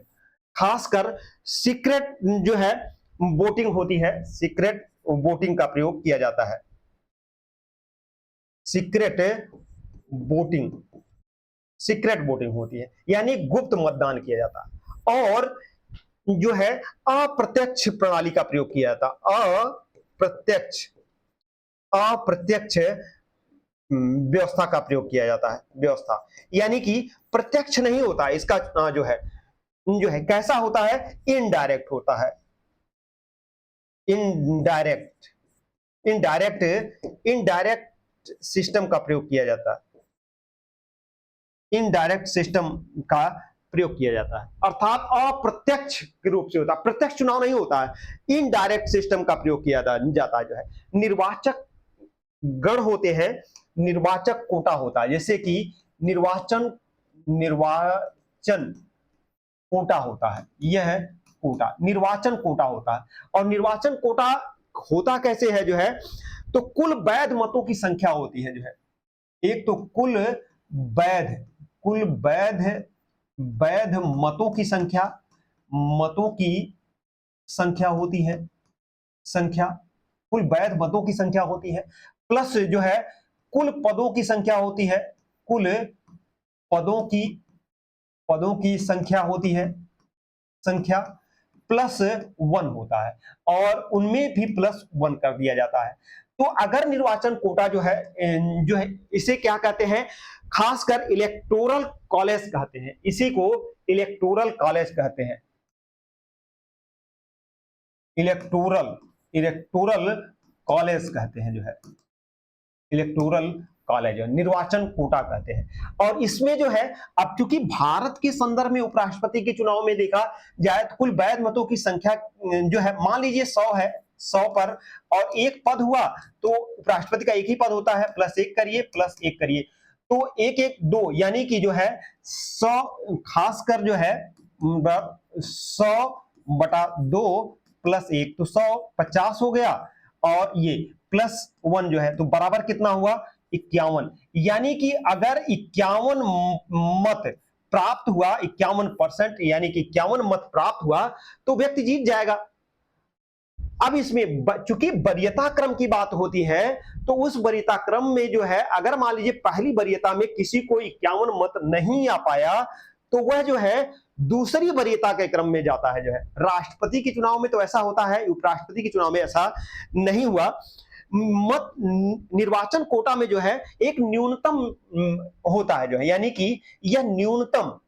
खासकर सीक्रेट जो है वोटिंग होती है, सीक्रेट वोटिंग का प्रयोग किया जाता है, सीक्रेट वोटिंग होती है, यानी गुप्त मतदान किया जाता है। और जो है अप्रत्यक्ष प्रणाली का प्रयोग किया जाता, अप्रत्यक्ष व्यवस्था का प्रयोग किया जाता है, व्यवस्था यानी कि प्रत्यक्ष नहीं होता है इसका जो है कैसा होता है, इनडायरेक्ट होता है, इनडायरेक्ट सिस्टम का प्रयोग किया जाता है, इनडायरेक्ट सिस्टम का प्रयोग किया जाता है, अर्थात अप्रत्यक्ष रूप से होता है, प्रत्यक्ष चुनाव नहीं होता है, इनडायरेक्ट सिस्टम का प्रयोग किया जाता है जो है। निर्वाचक गण होते हैं, निर्वाचक कोटा होता है, जैसे कि निर्वाचन निर्वाचन कोटा होता है, यह कोटा निर्वाचन कोटा होता है। और निर्वाचन कोटा होता कैसे है जो है, तो कुल वैध मतों की संख्या होती है जो है, एक तो कुल वैध वैध मतों की संख्या होती है, संख्या कुल वैध मतों की संख्या होती है, प्लस जो है कुल पदों की संख्या होती है, कुल पदों की संख्या होती है, संख्या प्लस 1 होता है, और उनमें भी प्लस 1 कर दिया जाता है। तो अगर निर्वाचन कोटा जो है इसे क्या कहते हैं, खासकर इलेक्टोरल कॉलेज कहते हैं, इसी को इलेक्टोरल कॉलेज कहते हैं, इलेक्टोरल कॉलेज कहते हैं जो है, इलेक्टोरल कॉलेज निर्वाचन कोटा कहते हैं। और इसमें जो है, अब क्योंकि भारत के संदर्भ में उपराष्ट्रपति के चुनाव में देखा जाए तो कुल वैध मतों की संख्या जो है, मान लीजिए 100 है, 100 पर और एक पद हुआ तो उपराष्ट्रपति का एक ही पद होता है, +1 करिए +1 करिए, तो 1 1 2, यानी कि जो है 100 खासकर जो है 100/2 +1 तो 150 हो गया, और ये +1 जो है तो बराबर कितना हुआ, 51। यानी कि अगर 51 मत प्राप्त हुआ, 51% यानी कि 51 मत प्राप्त हुआ तो व्यक्ति जीत जाएगा। अब इसमें चूंकि वरीयता क्रम की बात होती है, तो उस वरीयता क्रम में जो है, अगर मान लीजिए पहली वरीयता में किसी को 51 मत नहीं आ पाया, तो वह जो है दूसरी वरीयता के क्रम में जाता है जो है। राष्ट्रपति के चुनाव में तो ऐसा होता है, उपराष्ट्रपति के चुनाव में ऐसा नहीं हुआ। मत निर्वाचन कोटा में जो है एक न्यूनतम होता है जो है, यानी कि यह न्यूनतम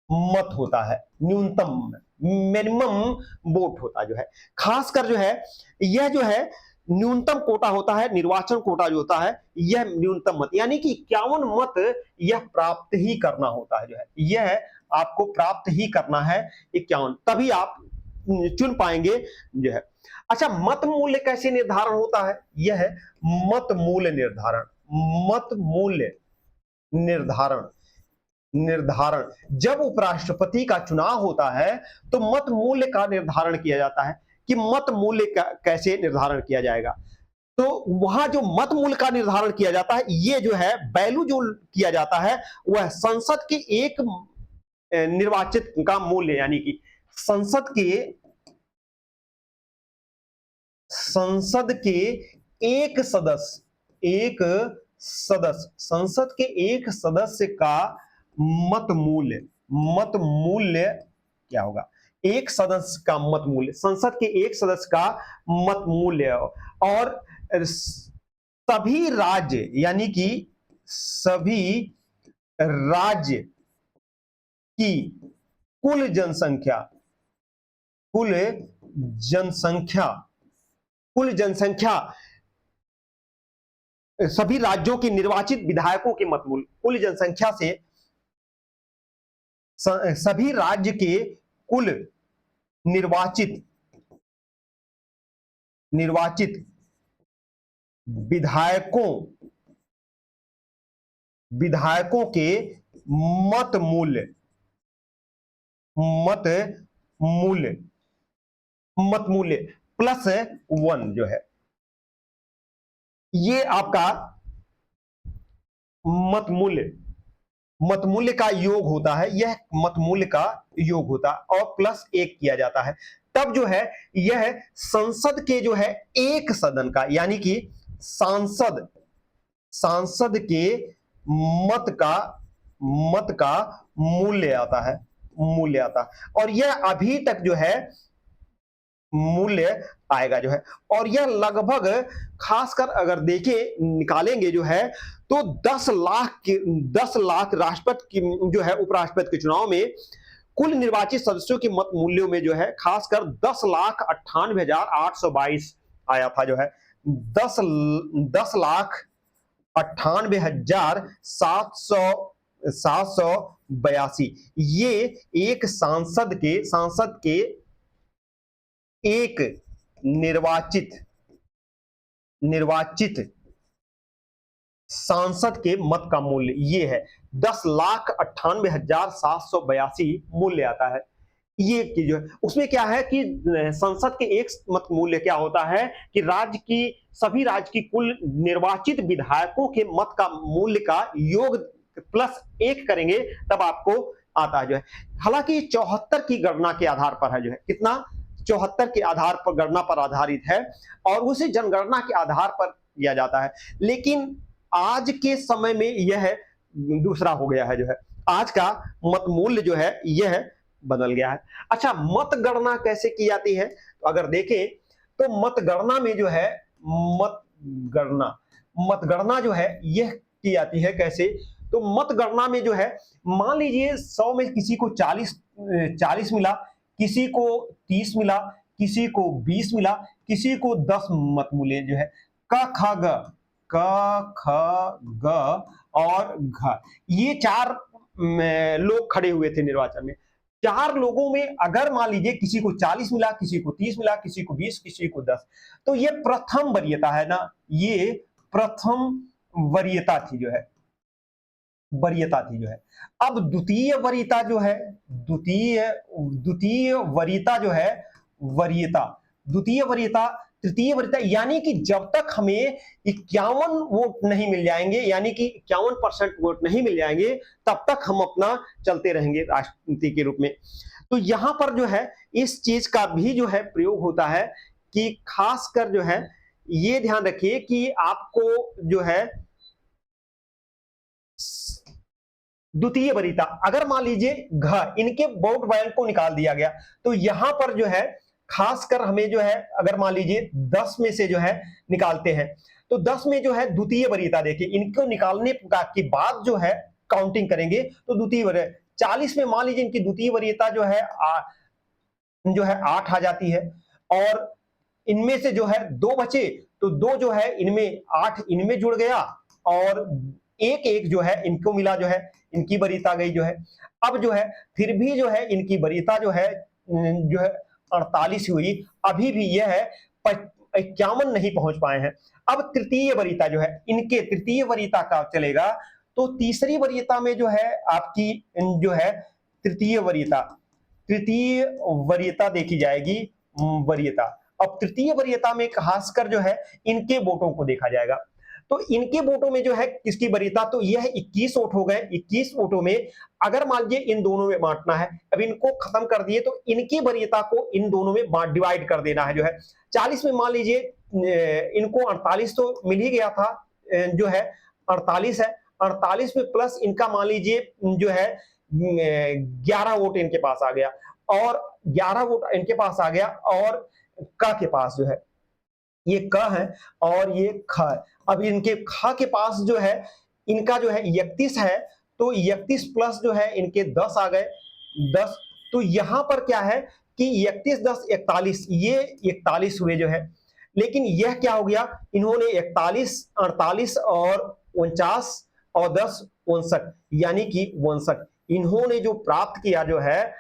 मत होता है, न्यूनतम मिनिमम वोट होता जो है। खासकर जो है यह जो है न्यूनतम कोटा होता है, निर्वाचन कोटा जो होता है यह न्यूनतम मत, यानी कि 51 मत यह प्राप्त ही करना होता है जो है, यह आपको प्राप्त ही करना है 51, तभी आप चुन पाएंगे जो है। अच्छा, मत मूल्य कैसे निर्धारण होता है, यह है मत मूल्य निर्धारण। मत मूल्य निर्धारण जब उपराष्ट्रपति का चुनाव होता है तो मत मूल्य का निर्धारण किया जाता है, कि मत मूल्य कैसे निर्धारण किया जाएगा। तो वहां जो मत मूल्य का निर्धारण किया जाता है, ये जो है वैल्यू जो किया जाता है वह संसद के एक निर्वाचित का मूल्य, यानी कि संसद के एक सदस्य का मत मूल्य क्या होगा, एक सदस्य का मत मूल्य, संसद के एक सदस्य का मत मूल्य, और सभी राज्य यानी कि सभी राज्य की कुल जनसंख्या सभी राज्यों के निर्वाचित विधायकों के मत मूल्य, कुल जनसंख्या से सभी राज्य के कुल निर्वाचित विधायकों के मत मूल्य +1 जो है, ये आपका मत मूल्य का योग होता है, यह मत मूल्य का योग होता है, और +1 किया जाता है। तब जो है यह संसद के जो है एक सदन का, यानी कि सांसद के मत का मूल्य आता है, और यह अभी तक जो है मूल्य आएगा जो है। और यह लगभग, खासकर अगर देखें निकालेंगे जो है, तो 10 लाख राष्ट्रपति की जो है उपराष्ट्रपति के चुनाव में कुल निर्वाचित सदस्यों के मत मूल्यों में जो है खासकर 10,98,822 आया था जो है, 10,98,700 782। ये एक सांसद के एक निर्वाचित निर्वाचित सांसद के मत का मूल्य ये है। 10,98,782 मूल्य आता है। ये की जो है उसमें क्या है कि संसद के एक मत मूल्य क्या होता है कि सभी राज्य की कुल निर्वाचित विधायकों के मत का मूल्य का योग प्लस 1 करेंगे तब आपको आता है जो है। हालांकि 74 की गणना के आधार पर है जो है, कितना 74 के आधार पर गणना पर आधारित है और उसे जनगणना के आधार पर किया जाता है। लेकिन आज के समय में यह दूसरा हो गया है जो है। आज का मत मूल्य जो है यह बदल गया है। अच्छा, मतगणना कैसे की जाती है? तो अगर देखें तो मतगणना में जो है मतगणना मतगणना जो है यह की जाती है कैसे? तो मतगणना में जो है मान लीजिए 100 में किसी को 40 मिला, किसी को 30 मिला, किसी को 20 मिला, किसी को 10 मत मिले जो है। क ख ग क ख ग और घ, ये 4 लोग खड़े हुए थे निर्वाचन में। 4 लोगों में अगर मान लीजिए किसी को 40 मिला, किसी को 30 मिला, किसी को 20, किसी को 10, तो ये प्रथम वरीयता है ना, ये प्रथम वरीयता थी जो है, वरीयता थी जो है। अब द्वितीय वरीयता जो है, द्वितीय वरीयता जो है, वरीयता, द्वितीय वरीयता, तृतीय वरीयता, यानी कि जब तक हमें 51 वोट नहीं मिल जाएंगे, यानी कि 51% वोट नहीं मिल जाएंगे, तब तक हम अपना चलते रहेंगे राष्ट्रपति के रूप में। तो यहां पर जो है इस चीज का भी जो है प्रयोग होता है कि खासकर जो है ये ध्यान रखिए कि आपको जो है द्वितीय वरीयता, अगर मान लीजिए घ, इनके वोट बैंक को निकाल दिया गया, तो यहां पर जो है खासकर हमें जो है अगर मान लीजिए 10 में से जो है निकालते हैं, तो 10 में जो है द्वितीय वरीयता देखिए, इनको निकालने के बाद जो है काउंटिंग करेंगे तो द्वितीय वरीयता। 40 में मान लीजिए इनकी द्वितीय वरीयता जो है 8 आ जाती है, और इनमें से जो है 2 बचे, तो 2 जो है इनमें 8 इनमें जुड़ गया और एक जो है इनको मिला जो है, इनकी वरीयता गई जो है। अब जो है फिर भी जो है इनकी वरीयता जो है 48 हुई, अभी भी यह है 51 नहीं पहुंच पाए हैं। अब तृतीय वरीयता जो है, इनके तृतीय वरीयता का चलेगा, तो तीसरी वरीयता में जो है आपकी जो है तृतीय वरीयता देखी जाएगी, वरीयता। अब तृतीय वरीयता में खासकर जो है इनके वोटों को देखा जाएगा, तो इनके वोटों में जो है किसकी वरीयता, तो यह 21 वोट हो गए। 21 वोटों में अगर मान लीजिए इन दोनों में बांटना है, अब इनको खत्म कर दिए तो इनकी वरीयता को इन दोनों में डिवाइड कर देना है जो है। 40 में मान लीजिए इनको 48 तो मिल ही गया था, जो है 48 है, 48 में प्लस इनका मान लीजिए जो है 11 वोट इनके पास आ गया, और 11 वोट इनके पास आ गया, और क के पास जो है ये क है और ये ख है। अब इनके ख के पास जो है इनका जो है 31 है, तो 31 प्लस जो है इनके 10 आ गए, 10। तो यहां पर क्या है कि 31 10 41, ये 41 हुए जो है। लेकिन यह क्या हो गया, इन्होंने 41 48 और 49 और 10 59, यानी कि 59 इन्होंने जो प्राप्त किया जो है,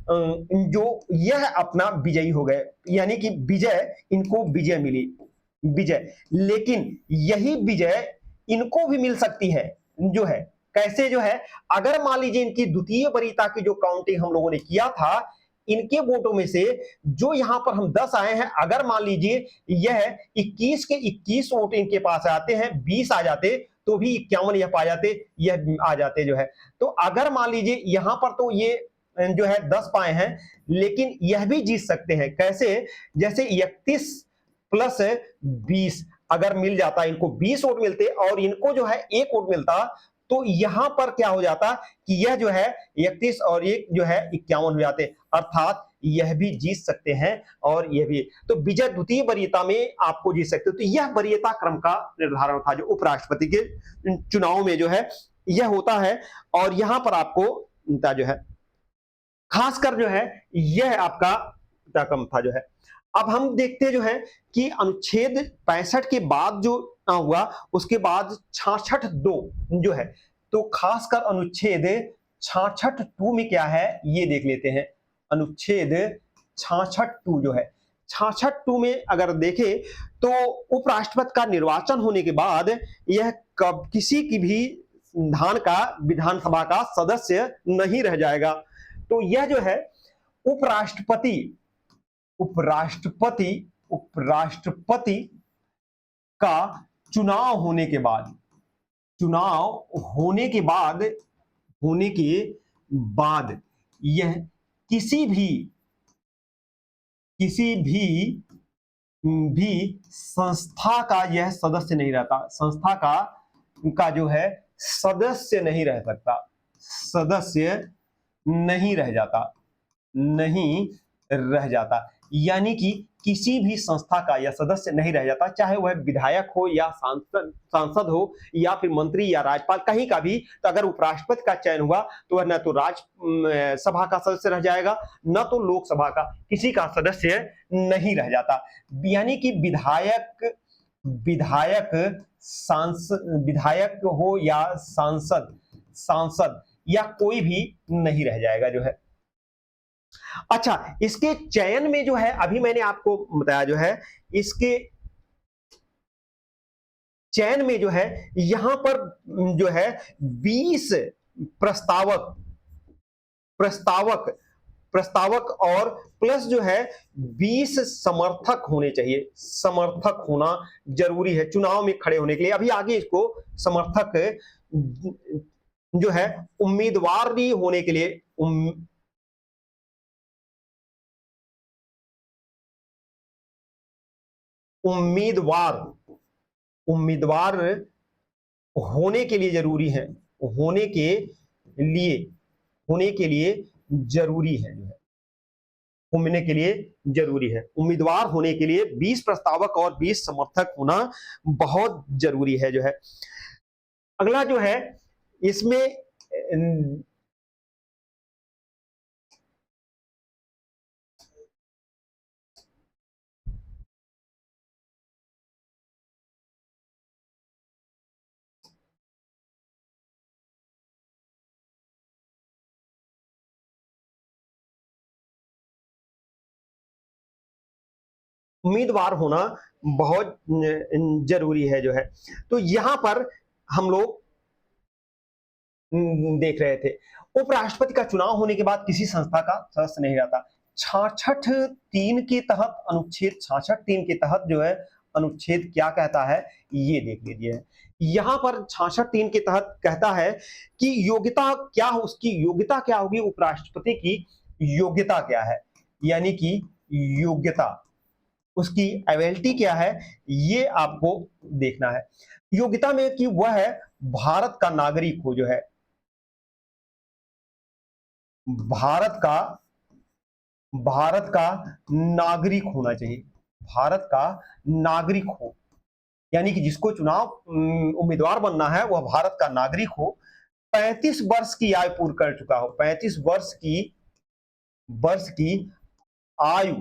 जो यह अपना विजयी हो गए, यानी कि विजय, इनको विजय मिली, विजय। लेकिन यही विजय इनको भी मिल सकती है जो है, कैसे जो है, अगर मान लीजिए इनकी द्वितीय वरीयता की जो काउंटिंग हम लोगों ने किया था, इनके वोटों में से जो यहां पर हम 10 आए हैं, अगर मान लीजिए यह 21 के 21 वोट इनके पास आते हैं, 20 आ जाते तो भी 51 यह पा जाते, यह आ जाते जो है। तो अगर मान लीजिए यहां पर तो ये जो है 10 पाए हैं, लेकिन यह भी जीत सकते हैं, कैसे, जैसे 31 प्लस 20 अगर मिल जाता, इनको 20 वोट मिलते और इनको जो है 1 वोट मिलता, तो यहां पर क्या हो जाता कि यह जो है 31 और 1 जो है 51 हो जाते, अर्थात यह भी जीत सकते हैं और यह भी। तो विजय द्वितीय वरीयता में आपको जीत सकते हो। तो यह वरीयता क्रम का निर्धारण था जो उपराष्ट्रपति के चुनाव में जो है यह होता है, और यहां पर आपको जो है खासकर जो है यह आपका क्रम था जो है। अब हम देखते जो है कि अनुच्छेद 65 के बाद जो हुआ, उसके बाद 66(2) जो है, तो खासकर अनुच्छेद 66(2) में क्या है ये देख लेते हैं। अनुच्छेद 66(2) जो है 66(2) में अगर देखें तो उपराष्ट्रपति का निर्वाचन होने के बाद यह कब किसी की भी संविधान का विधानसभा का सदस्य नहीं रह जाएगा। तो यह जो है उपराष्ट्रपति उपराष्ट्रपति उपराष्ट्रपति का चुनाव होने के बाद चुनाव होने के बाद यह किसी भी संस्था का यह सदस्य नहीं रहता। संस्था का जो है सदस्य नहीं रह सकता, सदस्य नहीं रह जाता। यानी कि किसी भी संस्था का यह सदस्य नहीं रह जाता, चाहे वह विधायक हो या सांसद हो या फिर मंत्री या राज्यपाल, कहीं का भी। तो अगर उपराष्ट्रपति का चयन हुआ तो वह न तो राज्यसभा का सदस्य रह जाएगा, न तो लोकसभा का, किसी का सदस्य नहीं रह जाता। यानी कि विधायक हो या सांसद या कोई भी नहीं रह जाएगा जो है। अच्छा, इसके चयन में जो है अभी मैंने आपको बताया जो है, इसके चयन में जो है यहां पर जो है 20 प्रस्तावक और प्लस जो है 20 समर्थक होने चाहिए। समर्थक होना जरूरी है चुनाव में खड़े होने के लिए। अभी आगे इसको समर्थक जो है उम्मीदवार भी होने के लिए उम्मीदवार होने के लिए जरूरी है, होने के लिए जरूरी है जो है, होने के लिए जरूरी है। उम्मीदवार होने के लिए 20 प्रस्तावक और 20 समर्थक होना बहुत जरूरी है जो है। अगला जो है इसमें उम्मीदवार होना बहुत जरूरी है जो है। तो यहां पर हम लोग देख रहे थे उपराष्ट्रपति का चुनाव होने के बाद किसी संस्था का सदस्य नहीं रहता। 66(3) के तहत, अनुच्छेद 66(3) के तहत जो है अनुच्छेद क्या कहता है ये देख लीजिए। यहां पर 66(3) के तहत कहता है कि योग्यता क्या हो, उसकी योग्यता क्या होगी, उपराष्ट्रपति की योग्यता क्या है, यानी कि योग्यता, उसकी एबिलिटी क्या है ये आपको देखना है। योग्यता में कि वह है भारत का नागरिक हो जो है, भारत का नागरिक होना चाहिए, भारत का नागरिक हो, यानी कि जिसको चुनाव उम्मीदवार बनना है वह भारत का नागरिक हो, 35 वर्ष की आयु पूर्ण कर चुका हो, 35 वर्ष की आयु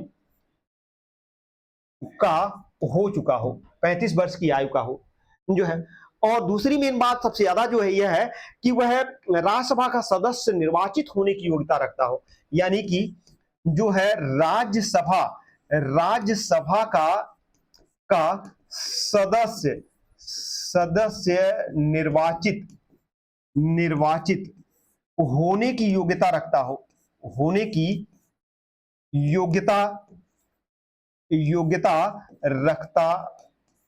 का हो चुका हो, 35 वर्ष की आयु का हो जो है। और दूसरी मेन बात सबसे ज्यादा जो है यह है कि वह राज्यसभा का सदस्य निर्वाचित होने की योग्यता रखता हो, यानी कि जो है राज्यसभा का सदस्य निर्वाचित होने की योग्यता रखता हो, होने की योग्यता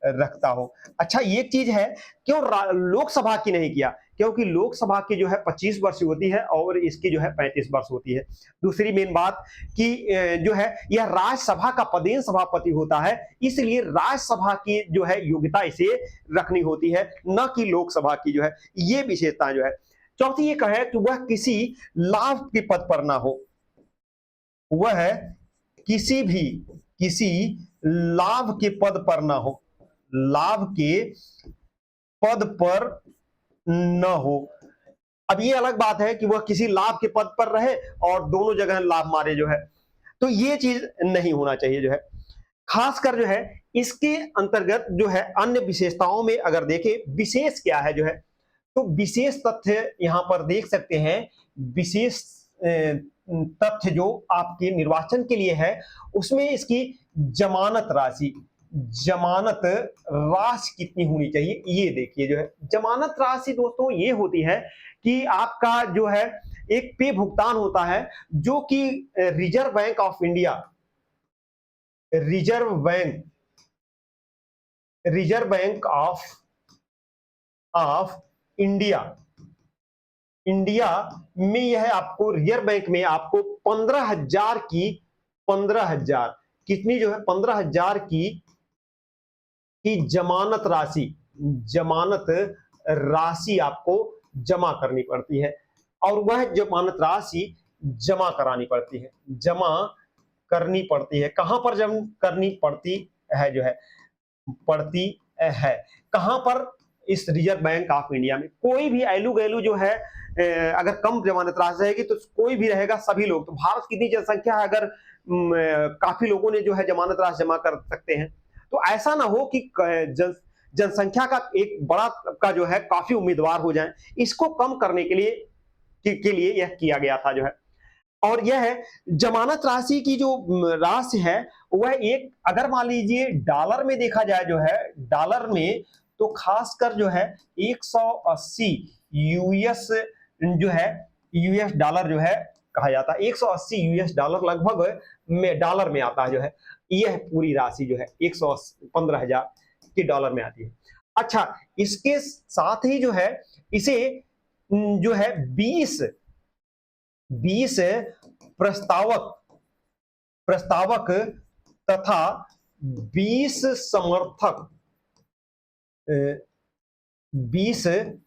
रखता हो। अच्छा, ये चीज है क्यों लोकसभा की नहीं किया, क्योंकि लोकसभा की जो है 25 वर्ष होती है और इसकी जो है 35 वर्ष होती है। दूसरी मेन बात कि जो है यह राज्यसभा का पदेन सभापति होता है, इसलिए राज्यसभा की जो है योग्यता इसे रखनी होती है, न कि लोकसभा की जो है। ये विशेषता जो है। चौथी ये कहे कि वह किसी लाभ के पद पर ना हो, वह किसी लाभ के पद पर ना हो, लाभ के पद पर न हो। अब ये अलग बात है कि वह किसी लाभ के पद पर रहे और दोनों जगह लाभ मारे जो है, तो ये चीज नहीं होना चाहिए जो है। खासकर जो है इसके अंतर्गत जो है अन्य विशेषताओं में अगर देखें, विशेष क्या है जो है, तो विशेष तथ्य यहाँ पर देख सकते हैं, विशेष तथ्य जो आपके निर्वाचन के लिए है, उसमें इसकी जमानत राशि, जमानत राशि कितनी होनी चाहिए, ये देखिए जो है। जमानत राशि दोस्तों ये होती है कि आपका जो है एक पे भुगतान होता है, जो कि reserve bank of India, reserve bank, reserve bank of India, India में यह आपको रिजर्व बैंक में आपको 15,000 की, 15,000 कितनी जो है 15,000 की जमानत राशि, जमानत राशि आपको जमा करनी पड़ती है, और वह जमानत राशि जमा करानी पड़ती है, जमा करनी पड़ती है। कहां पर जमा करनी पड़ती है जो है, पड़ती है कहां पर, इस रिजर्व बैंक ऑफ इंडिया में। कोई भी एलू गैलू जो है, अगर कम जमानत राशि रहेगी तो कोई भी रहेगा, सभी लोग, तो भारत कितनी जनसंख्या है, अगर काफी लोगों ने जो है जमानत राशि जमा कर सकते हैं, तो ऐसा ना हो कि जनसंख्या का एक बड़ा का जो है काफी उम्मीदवार हो जाए, इसको कम करने के लिए के लिए यह किया गया था जो है। और यह है जमानत राशि की जो राशि है, वह एक, अगर मान लीजिए डॉलर में देखा जाए जो है, डॉलर में तो खासकर जो है 180 यूएस जो है, यूएस डॉलर जो है कहा जाता है, 180 यूएस डॉलर लगभग में डॉलर में आता है जो है, यह पूरी राशि जो है 115,000 के डॉलर में आती है। अच्छा, इसके साथ ही जो है इसे जो है 20 प्रस्तावक, प्रस्तावक तथा 20 समर्थक, 20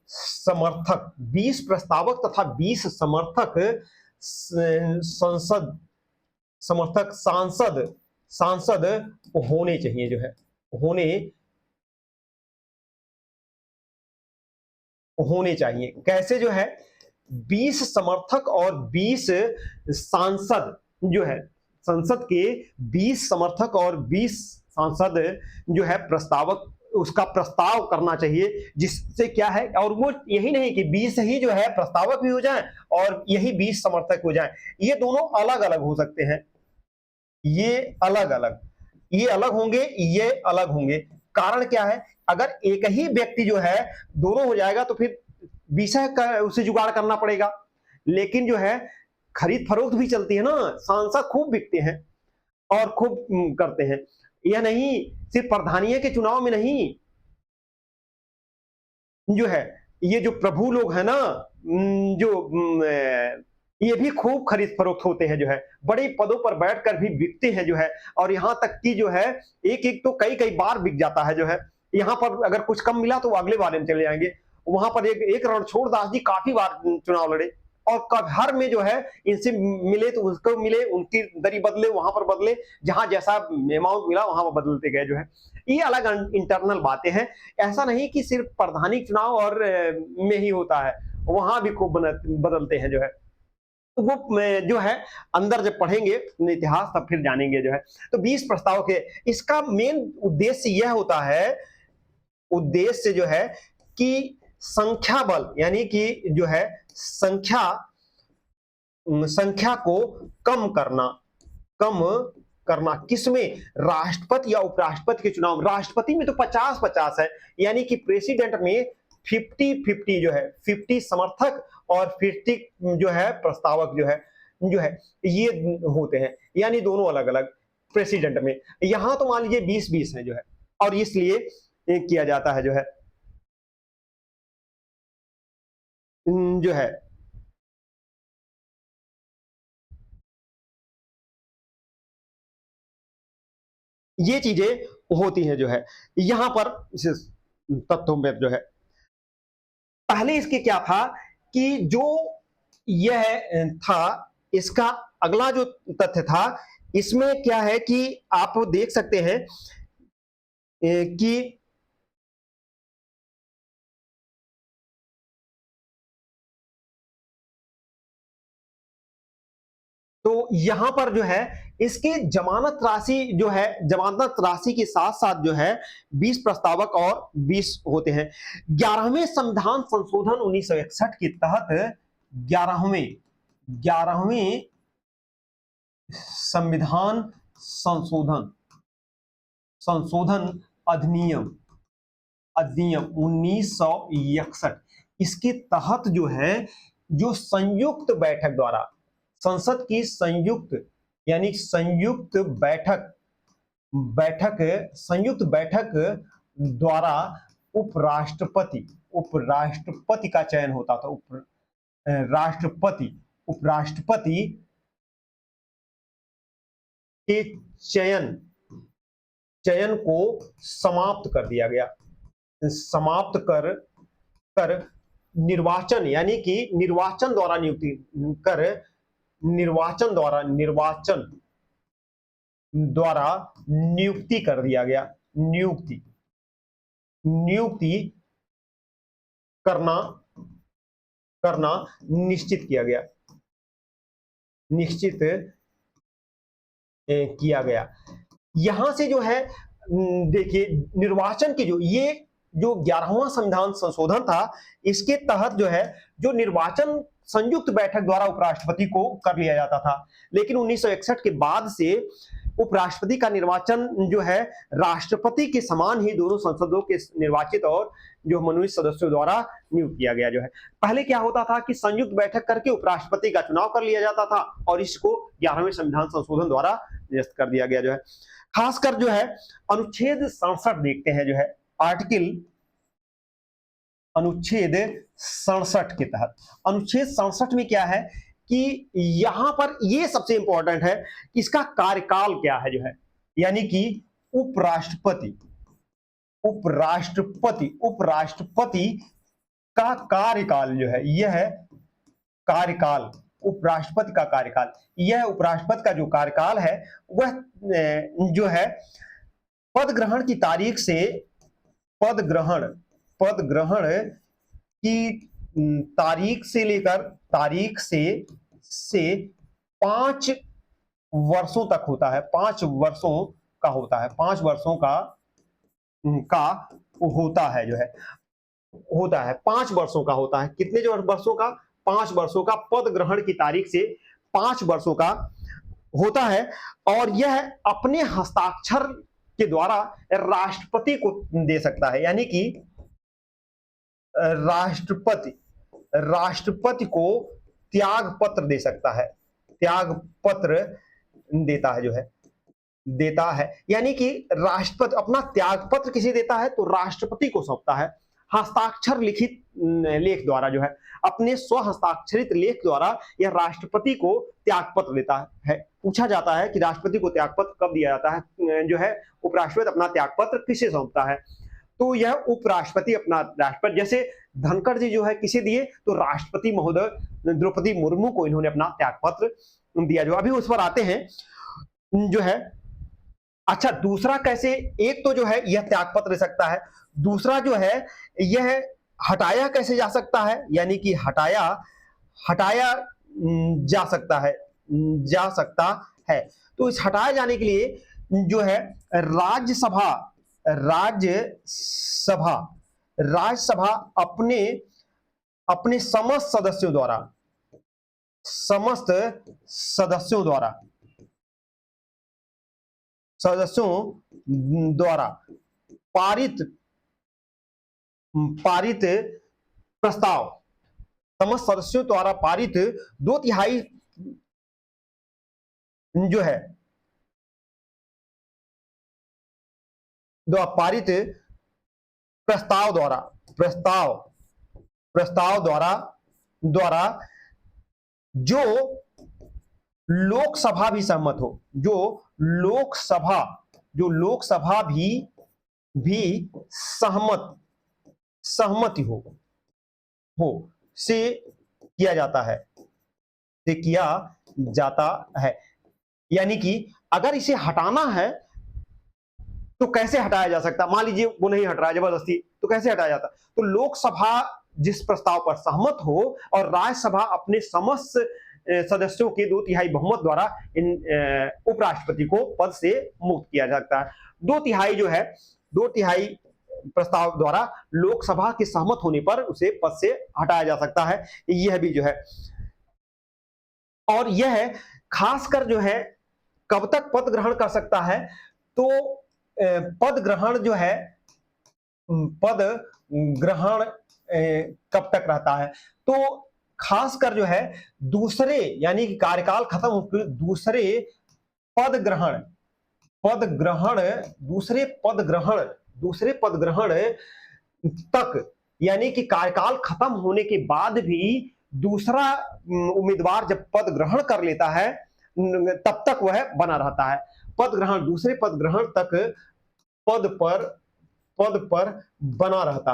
समर्थक, 20 प्रस्तावक तथा 20 समर्थक संसद, समर्थक सांसद, सांसद होने चाहिए जो है, होने होने चाहिए। कैसे जो है 20 समर्थक और 20 सांसद जो है, संसद के 20 समर्थक और 20 सांसद जो है प्रस्तावक, उसका प्रस्ताव करना चाहिए, जिससे क्या है, और वो यही नहीं कि 20 ही जो है प्रस्तावक भी हो जाए और यही 20 समर्थक हो जाए, ये दोनों अलग अलग हो सकते हैं, ये अलग अलग, ये अलग होंगे, ये अलग होंगे। कारण क्या है, अगर एक ही व्यक्ति जो है दोनों हो जाएगा तो फिर विषय का उसे जुगाड़ करना पड़ेगा, लेकिन जो है खरीद फरोख्त भी चलती है ना, सांसद खूब बिकते हैं और खूब करते हैं। यह नहीं, सिर्फ प्रधानीय के चुनाव में नहीं जो है, ये जो प्रभु लोग हैं ना, जो ये भी खूब खरीद फरोख्त होते हैं जो है, बड़े पदों पर बैठकर भी बिकते हैं जो है, और यहाँ तक कि जो है एक एक तो कई कई बार बिक जाता है जो है। यहाँ पर अगर कुछ कम मिला तो वो अगले बारे में चले जाएंगे, वहां पर एक एक रणछोड़ दास जी काफी बार चुनाव लड़े, और हर में जो है इनसे मिले तो उसको मिले, उनकी दरी बदले वहां पर बदले, जहां जैसा अमाउंट मिला वहां पर बदलते गए जो है। ये अलग इंटरनल बातें हैं, ऐसा नहीं कि सिर्फ प्रधानी चुनाव और में ही होता है, वहां भी खूब बदलते हैं जो है। तो वो जो है अंदर जब पढ़ेंगे इतिहास तब फिर जानेंगे जो है। तो 20 प्रस्ताव के, इसका मेन उद्देश्य यह होता है, उद्देश्य जो है कि संख्या बल, यानी कि जो है संख्या, संख्या को कम करना, कम करना किसमें, राष्ट्रपति या उपराष्ट्रपति के चुनाव। राष्ट्रपति में तो 50-50 है, यानी कि प्रेसिडेंट में 50-50 जो है, 50 समर्थक और 50 जो है प्रस्तावक जो है ये होते हैं, यानी दोनों अलग अलग प्रेसिडेंट में। यहां तो मान लीजिए 20-20 है जो है, और इसलिए किया जाता है जो है, जो है ये चीजें होती हैं जो है यहां पर तथ्यों में जो है। पहले इसके क्या था कि जो यह था, इसका अगला जो तथ्य था, इसमें क्या है कि आप देख सकते हैं कि तो यहां पर जो है इसकी जमानत राशि जो है, जमानत राशि के साथ साथ जो है 20 प्रस्तावक और 20 होते हैं। 11वें संविधान संशोधन 1961 के तहत 11वें 11वें संविधान संशोधन संशोधन अधिनियम अधिनियम 1961, इसके तहत जो है, जो संयुक्त बैठक द्वारा, संसद की संयुक्त यानी संयुक्त बैठक बैठक संयुक्त बैठक द्वारा उपराष्ट्रपति उपराष्ट्रपति का चयन होता था। राष्ट्रपति उपराष्ट्रपति के चयन चयन को समाप्त कर दिया गया। समाप्त कर कर निर्वाचन यानी कि निर्वाचन द्वारा नियुक्ति कर निर्वाचन द्वारा नियुक्ति कर दिया गया। नियुक्ति नियुक्ति करना करना निश्चित किया गया। निश्चित किया गया। यहां से जो है देखिए, निर्वाचन की जो 11वां संविधान संशोधन था, इसके तहत जो है, जो निर्वाचन संयुक्त बैठक द्वारा उपराष्ट्रपति को कर लिया जाता था। लेकिन 1961 के बाद से उपराष्ट्रपति का निर्वाचन जो है राष्ट्रपति के समान ही दोनों संसदों के निर्वाचित और जो मनोनीत सदस्यों द्वारा नियुक्त किया गया। जो है पहले क्या होता था कि संयुक्त बैठक करके उपराष्ट्रपति का चुनाव कर लिया जाता था और इसको 11वें संविधान संशोधन द्वारा निरस्त कर दिया गया। जो है खासकर जो है अनुच्छेद 67 देखते हैं, जो है आर्टिकल अनुच्छेद 67 के तहत, अनुच्छेद 67 में क्या है कि यहां पर ये सबसे इंपॉर्टेंट है कि इसका कार्यकाल क्या है। जो है यानी कि उपराष्ट्रपति उपराष्ट्रपति का कार्यकाल जो है, यह है कार्यकाल, उपराष्ट्रपति का कार्यकाल, यह उपराष्ट्रपति का जो कार्यकाल है वह जो है पद ग्रहण की तारीख से पद ग्रहण की तारीख से लेकर तारीख से 5 वर्षों तक होता है। 5 वर्षों का होता है। 5 वर्षों का होता है। जो है होता है 5 वर्षों का होता है। कितने जो वर्षों का? 5 वर्षों का पद ग्रहण की तारीख से 5 वर्षों का होता है। और यह अपने हस्ताक्षर के द्वारा राष्ट्रपति को दे सकता है। यानी कि राष्ट्रपति को त्याग पत्र दे सकता है। त्याग पत्र देता है। जो है देता है, यानी कि राष्ट्रपति अपना त्याग पत्र किसे देता है? तो राष्ट्रपति को सौंपता है। हस्ताक्षर लिखित लेख द्वारा, जो है अपने स्व हस्ताक्षरित लेख द्वारा यह राष्ट्रपति को त्याग पत्र देता है। पूछा जाता है कि राष्ट्रपति को त्याग पत्र कब दिया जाता है? जो है उपराष्ट्रपति अपना त्याग पत्र किसे सौंपता है? तो यह उपराष्ट्रपति अपना राष्ट्रपति, जैसे धनखड़ जी जो है किसे दिए? तो राष्ट्रपति महोदय द्रौपदी मुर्मू को इन्होंने अपना त्याग पत्र दिया। जो अभी उस पर आते हैं। जो है अच्छा, दूसरा कैसे? एक तो जो है यह त्याग पत्र दे सकता है, दूसरा जो है यह हटाया कैसे जा सकता है? यानी कि हटाया जा सकता है। तो इस हटाए जाने के लिए जो है राज्यसभा अपने समस्त सदस्यों द्वारा पारित प्रस्ताव, समस्त सदस्यों द्वारा पारित 2/3 जो है पारित प्रस्ताव द्वारा जो लोकसभा भी सहमत हो, जो लोकसभा भी सहमति हो से किया जाता है। यानी कि अगर इसे हटाना है तो कैसे हटाया जा सकता? मान लीजिए वो नहीं हट रहा है जबरदस्ती, तो कैसे हटाया जाता? तो लोकसभा जिस प्रस्ताव पर सहमत हो और राज्यसभा अपने समस्त सदस्यों के 2/3 बहुमत द्वारा इन उपराष्ट्रपति को पद से मुक्त किया जा सकता है। 2/3 जो है, 2/3 प्रस्ताव द्वारा लोकसभा के सहमत होने पर उसे पद से हटाया जा सकता है। यह भी जो है, और यह खासकर जो है कब तक पद ग्रहण कर सकता है, तो पद ग्रहण जो है, पद ग्रहण कब तक रहता है, तो खासकर जो है दूसरे, यानी कि कार्यकाल खत्म होकर दूसरे पद ग्रहण दूसरे पद ग्रहण तक, यानी कि कार्यकाल खत्म होने के बाद भी दूसरा उम्मीदवार जब पद ग्रहण कर लेता है तब तक वह बना रहता है। पद ग्रहण, दूसरे पद ग्रहण तक पद पर बना रहता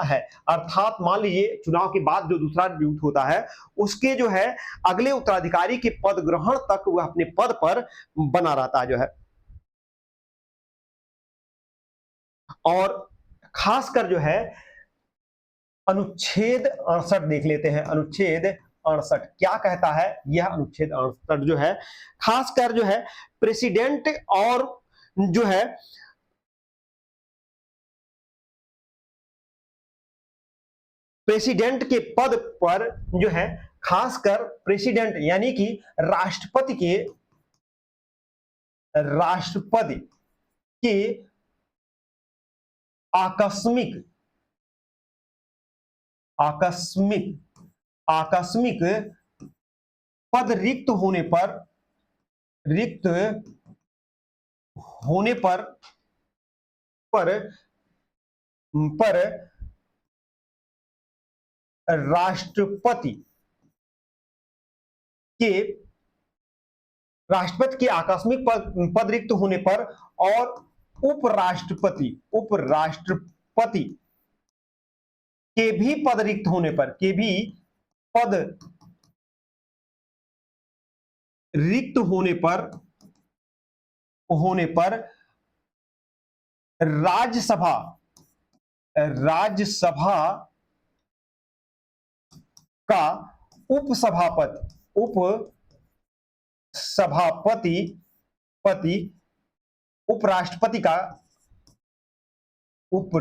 है। अर्थात मान लीजिए चुनाव के बाद जो दूसरा नियुक्त होता है, उसके जो है अगले उत्तराधिकारी के पद ग्रहण तक वह अपने पद पर बना रहता है जो है। और खासकर जो है अनुच्छेद 68 देख लेते हैं। अनुच्छेद 68 क्या कहता है? यह अनुच्छेद 68 जो है खासकर जो है प्रेसिडेंट और जो है प्रेसिडेंट के पद पर जो है, खासकर प्रेसिडेंट यानी कि राष्ट्रपति के आकस्मिक पद रिक्त होने पर राष्ट्रपति के आकस्मिक पद रिक्त होने पर और उपराष्ट्रपति के भी पद रिक्त होने पर राज्यसभा का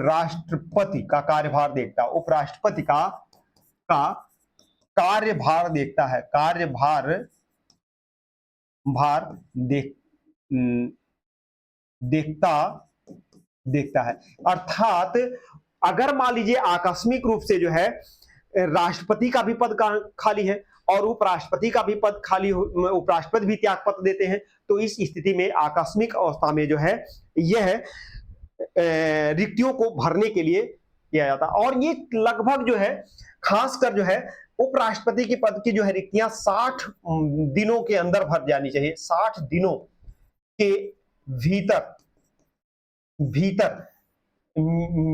उपराष्ट्रपति का कार्यभार देखता है। उपराष्ट्रपति का कार्यभार देखता है, देखता है। अर्थात अगर मान लीजिए आकस्मिक रूप से जो है राष्ट्रपति का भी पद खाली है और उपराष्ट्रपति का भी पद खाली, उपराष्ट्रपति भी त्याग पत्र देते हैं, तो इस स्थिति में आकस्मिक अवस्था में जो है यह रिक्तियों को भरने के लिए किया जाता है। और ये लगभग जो है खासकर जो है उपराष्ट्रपति के पद की जो है रिक्तियां 60 दिनों के अंदर भर जानी चाहिए। 60 दिनों के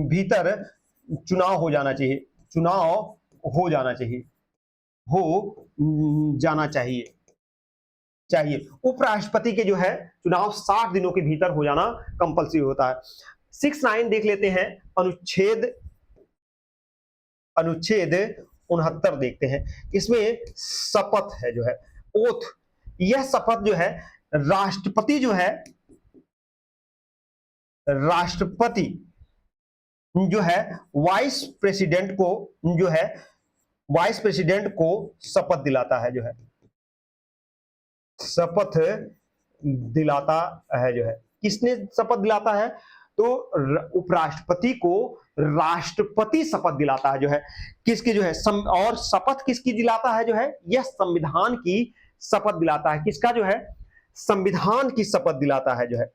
भीतर चुनाव हो जाना चाहिए। उपराष्ट्रपति के जो है चुनाव 60 दिनों के भीतर हो जाना कंपल्सरी होता है। 69 देख लेते हैं। अनुच्छेद 69 देखते हैं। इसमें शपथ है जो है, ओथ। यह शपथ जो है राष्ट्रपति जो है वाइस प्रेसिडेंट को शपथ दिलाता है जो है, किसने शपथ दिलाता है? तो उपराष्ट्रपति को राष्ट्रपति शपथ दिलाता है जो है। किसकी जो है और शपथ किसकी दिलाता है जो है? यह संविधान की शपथ दिलाता है। किसका जो है? संविधान की शपथ दिलाता है जो है।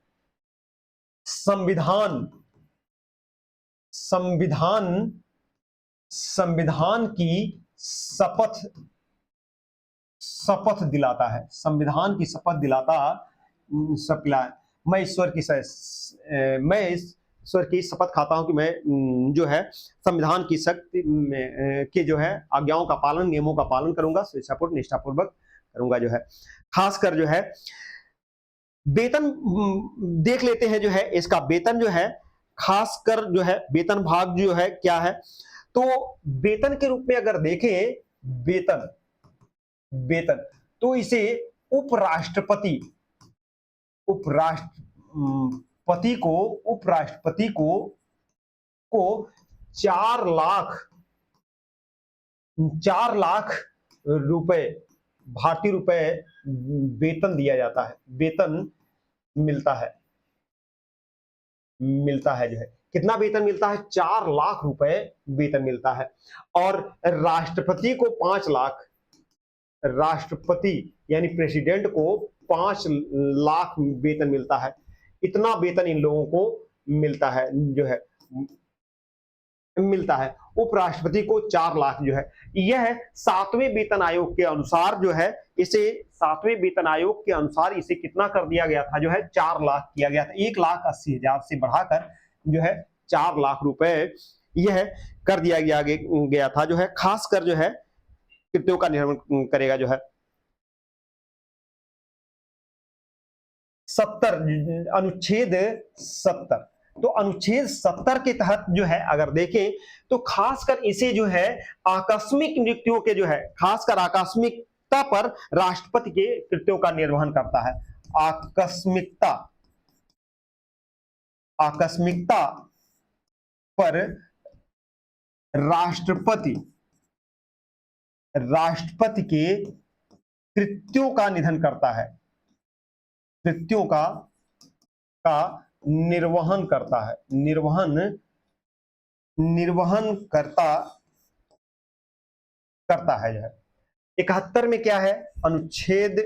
संविधान की शपथ दिलाता है। संविधान की शपथ दिलाता मैं ईश्वर की शपथ खाता हूं कि मैं जो है संविधान की शक्ति के जो है आज्ञाओं का पालन, नियमों का पालन करूंगा, स्वेच्छापूर्वक निष्ठापूर्वक करूंगा जो है। खासकर जो है वेतन देख लेते हैं जो है। इसका वेतन जो है खासकर जो है वेतन भाग जो है क्या है, तो वेतन के रूप में अगर देखें वेतन, वेतन। तो इसे उपराष्ट्रपति, उपराष्ट्रपति को, उपराष्ट्रपति को 4 लाख, 4 लाख रुपए, भारतीय रुपए वेतन दिया जाता है, वेतन मिलता है, मिलता है जो है। कितना वेतन मिलता है? 4 लाख रुपए वेतन मिलता है। और राष्ट्रपति को 5 लाख, राष्ट्रपति यानी प्रेसिडेंट को 5 लाख वेतन मिलता है। इतना वेतन इन लोगों को मिलता है जो है, मिलता है। उपराष्ट्रपति को 4 लाख जो है। यह 7वें वेतन आयोग के अनुसार जो है, इसे 7वें वेतन आयोग के अनुसार इसे कितना कर दिया गया था जो है, 4 लाख किया गया था। 1,80,000 से बढ़ाकर जो है 4 लाख रुपए यह कर दिया गया था जो है, खासकर जो है कृत्यों का निर्वहन करेगा जो है। 70, अनुच्छेद 70। तो अनुच्छेद 70 के तहत जो है अगर देखें तो खासकर इसे जो है आकस्मिक नियुक्तियों के जो है, खासकर आकस्मिकता पर राष्ट्रपति के कृत्यों का निर्वहन करता है। आकस्मिकता, आकस्मिकता पर राष्ट्रपति, राष्ट्रपति के कृत्यों का निधन करता है, कृत्यों का निर्वहन करता है, निर्वहन करता है जो है। 71 में क्या है? अनुच्छेद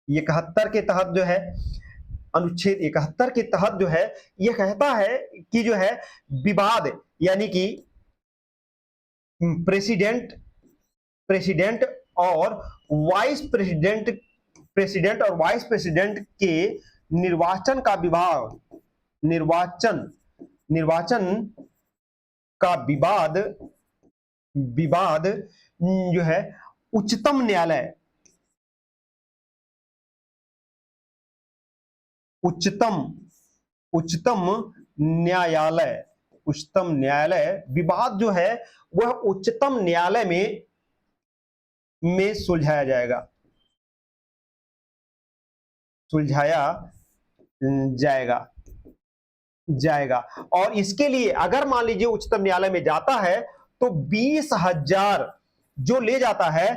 71 के तहत जो है, अनुच्छेद 71 के तहत जो है यह कहता है कि जो है विवाद, यानी कि प्रेसिडेंट, प्रेसिडेंट और वाइस प्रेसिडेंट, प्रेसिडेंट और वाइस प्रेसिडेंट के निर्वाचन का विभाग, निर्वाचन का विवाद, विवाद जो है उच्चतम न्यायालय, उच्चतम न्यायालय, उच्चतम न्यायालय विवाद जो है वह उच्चतम न्यायालय में सुलझाया जाएगा, सुलझाया जाएगा, जाएगा। और इसके लिए अगर मान लीजिए उच्चतम न्यायालय में जाता है तो 20,000 जो ले जाता है,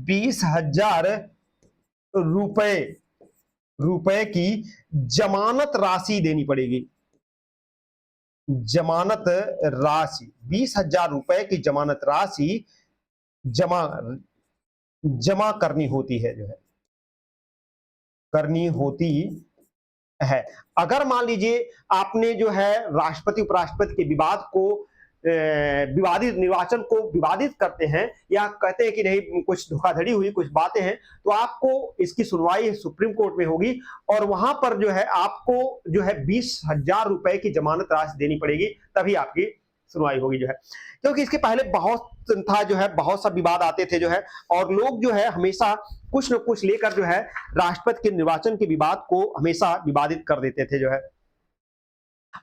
20,000 रुपए, रुपए की जमानत राशि देनी पड़ेगी। जमानत राशि, 20,000 रुपए की जमानत राशि जमा करनी होती है जो है, करनी होती है। अगर मान लीजिए आपने जो है राष्ट्रपति उपराष्ट्रपति के विवाद को, विवादित निर्वाचन को विवादित करते हैं या कहते हैं कि नहीं कुछ धोखाधड़ी हुई, कुछ बातें हैं, तो आपको इसकी सुनवाई सुप्रीम कोर्ट में होगी और वहां पर जो है आपको जो है 20,000 रुपए की जमानत राशि देनी पड़ेगी, तभी आपकी सुनवाई होगी जो है। क्योंकि इसके पहले बहुत था जो है, बहुत सा विवाद आते थे जो है, और लोग जो है हमेशा कुछ न कुछ लेकर जो है राष्ट्रपति के निर्वाचन के विवाद को हमेशा विवादित कर देते थे जो है।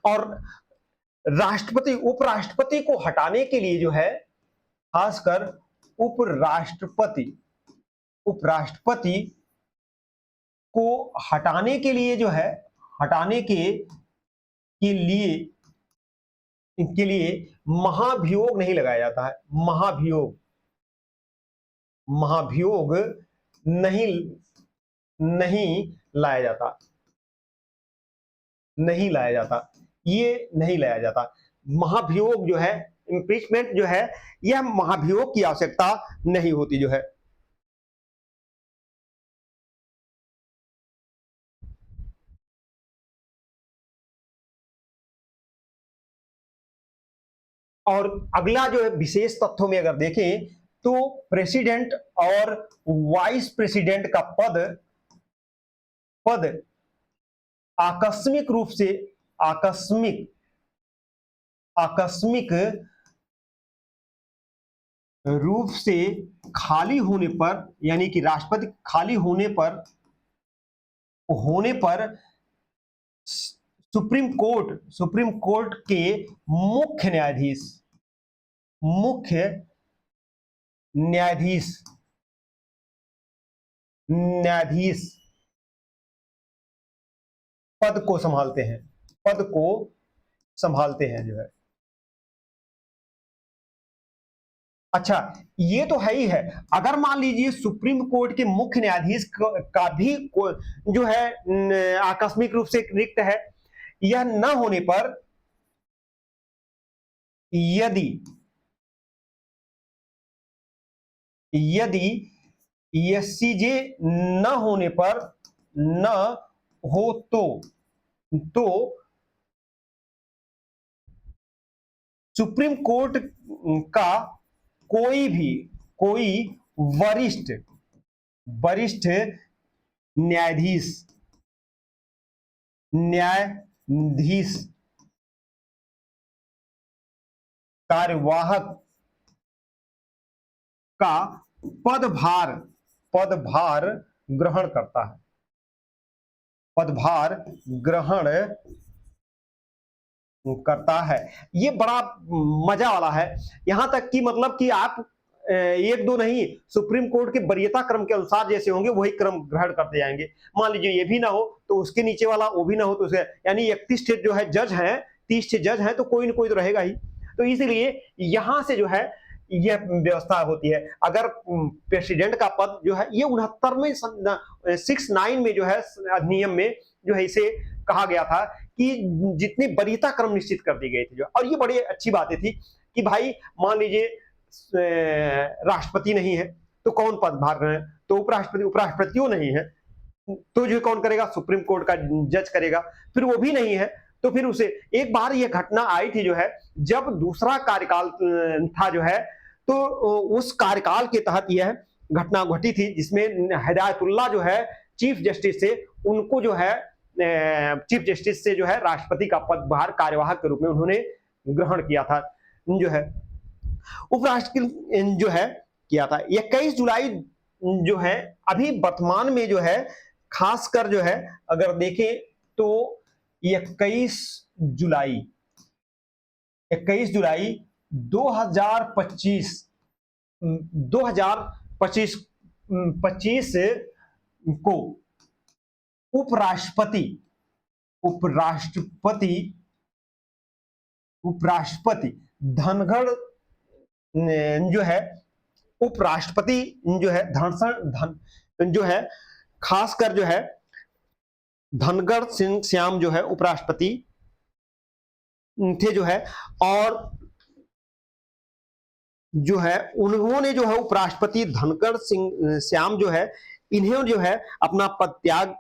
और राष्ट्रपति उपराष्ट्रपति को हटाने के लिए जो है, खासकर उपराष्ट्रपति, उपराष्ट्रपति को हटाने के लिए जो है, हटाने के लिए महाभियोग नहीं लगाया जाता है। महाभियोग, महाभियोग नहीं, नहीं लाया जाता, नहीं लाया जाता, ये नहीं लाया जाता। महाभियोग जो है, इम्पीचमेंट जो है, यह महाभियोग की आवश्यकता नहीं होती जो है। और अगला जो है विशेष तथ्यों में अगर देखें तो प्रेसिडेंट और वाइस प्रेसिडेंट का पद आकस्मिक रूप से, आकस्मिक रूप से खाली होने पर, यानी कि राष्ट्रपति खाली होने पर सुप्रीम कोर्ट के मुख्य न्यायाधीश, मुख्य न्यायाधीश, न्यायाधीश पद को संभालते हैं, पद को संभालते हैं जो है। अच्छा, ये तो है ही है। अगर मान लीजिए सुप्रीम कोर्ट के मुख्य न्यायाधीश का भी जो है आकस्मिक रूप से रिक्त है, यह न होने पर यदि यदि एससीजे न होने पर न हो तो सुप्रीम कोर्ट का कोई वरिष्ठ वरिष्ठ न्यायाधीश न्यायाधीश कार्यवाहक का पदभार ग्रहण करता है, पदभार ग्रहण करता है। ये बड़ा मजा वाला है। यहां तक कि मतलब कि आप एक दो नहीं, सुप्रीम कोर्ट के वरीयता क्रम के अनुसार जैसे होंगे वही क्रम ग्रहण करते जाएंगे। मान लीजिए ये भी ना हो तो उसके नीचे वाला वो भी ना हो तो उसके, यानी 31 जो है जज हैं, 30 जज हैं, तो कोई ना कोई तो रहेगा ही। तो इसलिए यहां से जो है यह व्यवस्था होती है। अगर प्रेसिडेंट का पद जो है ये 69वें 69 में जो है अधिनियम में जो है इसे कहा गया था कि जितने वरीयता क्रम निश्चित कर दी गई थी जो, और ये बड़ी अच्छी बातें थी कि भाई मान लीजिए राष्ट्रपति नहीं है तो कौन पदभार रहे हैं, तो उपराष्ट्रपतियों नहीं है तो जो कौन करेगा, सुप्रीम कोर्ट का जज करेगा। फिर वो भी नहीं है तो फिर उसे, एक बार ये घटना आई थी जो है जब दूसरा कार्यकाल था जो है, तो उस कार्यकाल के तहत यह घटना घटी थी जिसमें हिदायतुल्लाह जो है चीफ जस्टिस से, उनको जो है चीफ जस्टिस से जो है राष्ट्रपति का पदभार कार्यवाहक के रूप में उन्होंने ग्रहण किया था जो है। उपराष्ट्रपति जो है किया था 21 जुलाई जो है, अभी वर्तमान में जो है खासकर जो है अगर देखें तो 21 जुलाई 2025 2025 25 को उपराष्ट्रपति उपराष्ट्रपति उपराष्ट्रपति धनखड़ जो है, उपराष्ट्रपति जो है धन जो है खासकर जो है धनखड़ सिंह श्याम जो है उपराष्ट्रपति थे जो है, और जो है उन्होंने जो है उपराष्ट्रपति धनखड़ सिंह श्याम जो है इन्हें जो है अपना पद त्याग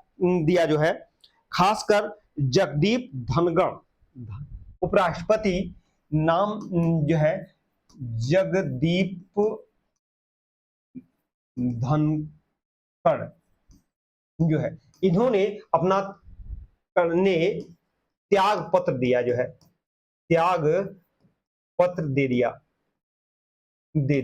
दिया जो है। खासकर जगदीप धनखड़, उपराष्ट्रपति नाम जो है जगदीप धनखड़ जो है, इन्होंने अपना करने त्याग पत्र दिया जो है, त्याग पत्र दे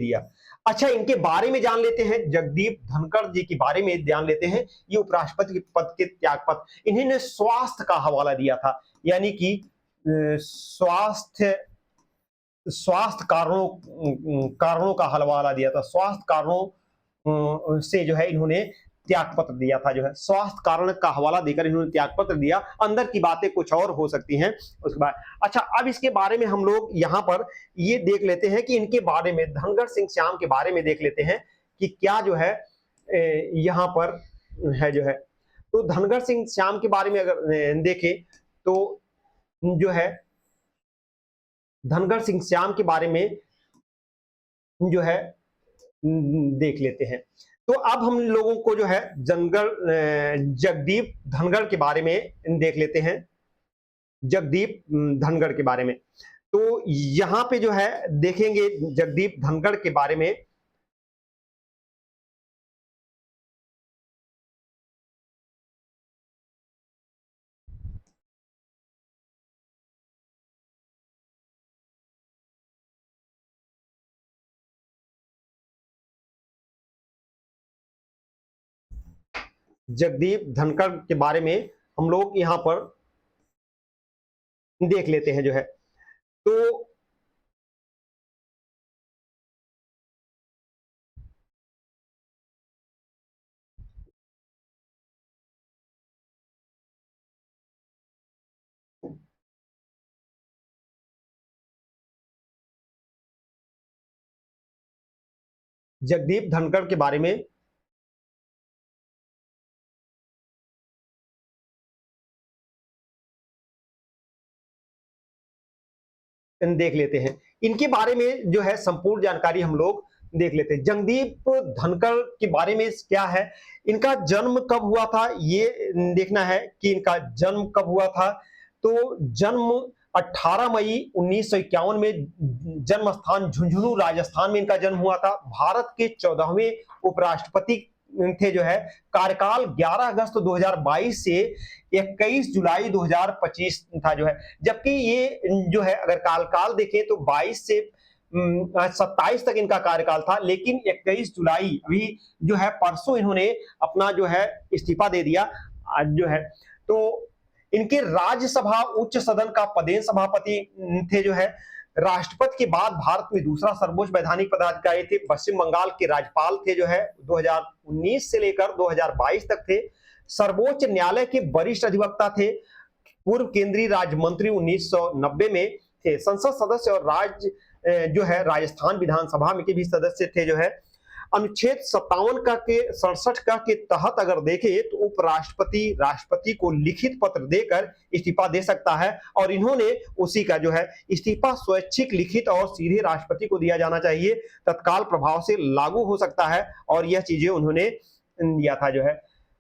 दिया। अच्छा, इनके बारे में जान लेते हैं, जगदीप धनखड़ जी के बारे में जान लेते हैं। ये उपराष्ट्रपति के पद के त्याग पत्र, इन्होंने स्वास्थ्य का हवाला दिया था, यानी कि स्वास्थ्य कारणों का हवाला दिया था। स्वास्थ्य कारणों से जो है इन्होंने त्याग पत्र दिया था जो है, स्वास्थ्य कारण का हवाला देकर इन्होंने त्याग पत्र दिया। अंदर की बातें कुछ और हो सकती हैं उसके बाद। अच्छा, अब इसके बारे में हम लोग यहाँ पर ये देख लेते हैं कि इनके बारे में, धनखड़ सिंह श्याम के बारे में देख लेते हैं कि क्या जो है यहाँ पर है जो है। तो धनखड़ सिंह श्याम के बारे में अगर देखें तो जो है धनखड़ सिंह श्याम के बारे में जो है देख लेते हैं। तो अब हम लोगों को जो है जगदीप धनखड़ के बारे में देख लेते हैं, जगदीप धनखड़ के बारे में। तो यहां पे जो है देखेंगे जगदीप धनखड़ के बारे में। जगदीप धनखड़ के बारे में हम लोग यहां पर देख लेते हैं जो है। तो जगदीप धनखड़ के बारे में देख लेते हैं। इनके बारे में जो है संपूर्ण जानकारी हम लोग देख लेते हैं। जगदीप धनखड़ के बारे में क्या है, इनका जन्म कब हुआ था ये देखना है कि इनका जन्म कब हुआ था। तो जन्म 18 मई 1951 में जन्म स्थान झुंझुनू राजस्थान में इनका जन्म हुआ था। भारत के 14वें उपराष्ट्रपति थे जो है। कार्यकाल 11 अगस्त 2022 से 21 जुलाई 2025 था जो है। जबकि ये जो है अगर काल देखें तो 22 से 27 तक इनका कार्यकाल था, लेकिन 21 जुलाई अभी जो है परसों इन्होंने अपना जो है इस्तीफा दे दिया आज जो है। तो इनके राज्यसभा उच्च सदन का पदेन सभापति थे जो है। राष्ट्रपति के बाद भारत में दूसरा सर्वोच्च वैधानिक पदाधिकारी थे। पश्चिम बंगाल के राज्यपाल थे जो है 2019 से लेकर 2022 तक थे। सर्वोच्च न्यायालय के वरिष्ठ अधिवक्ता थे। पूर्व केंद्रीय राज्य मंत्री 1990 में थे। संसद सदस्य और जो है राजस्थान विधानसभा में के भी सदस्य थे जो है। अनुच्छेद 57 का के 67 का के तहत अगर देखें तो उपराष्ट्रपति राष्ट्रपति को लिखित पत्र देकर इस्तीफा दे सकता है, और इन्होंने उसी का जो है इस्तीफा स्वैच्छिक लिखित और सीधे राष्ट्रपति को दिया जाना चाहिए, तत्काल प्रभाव से लागू हो सकता है, और यह चीजें उन्होंने दिया था जो है।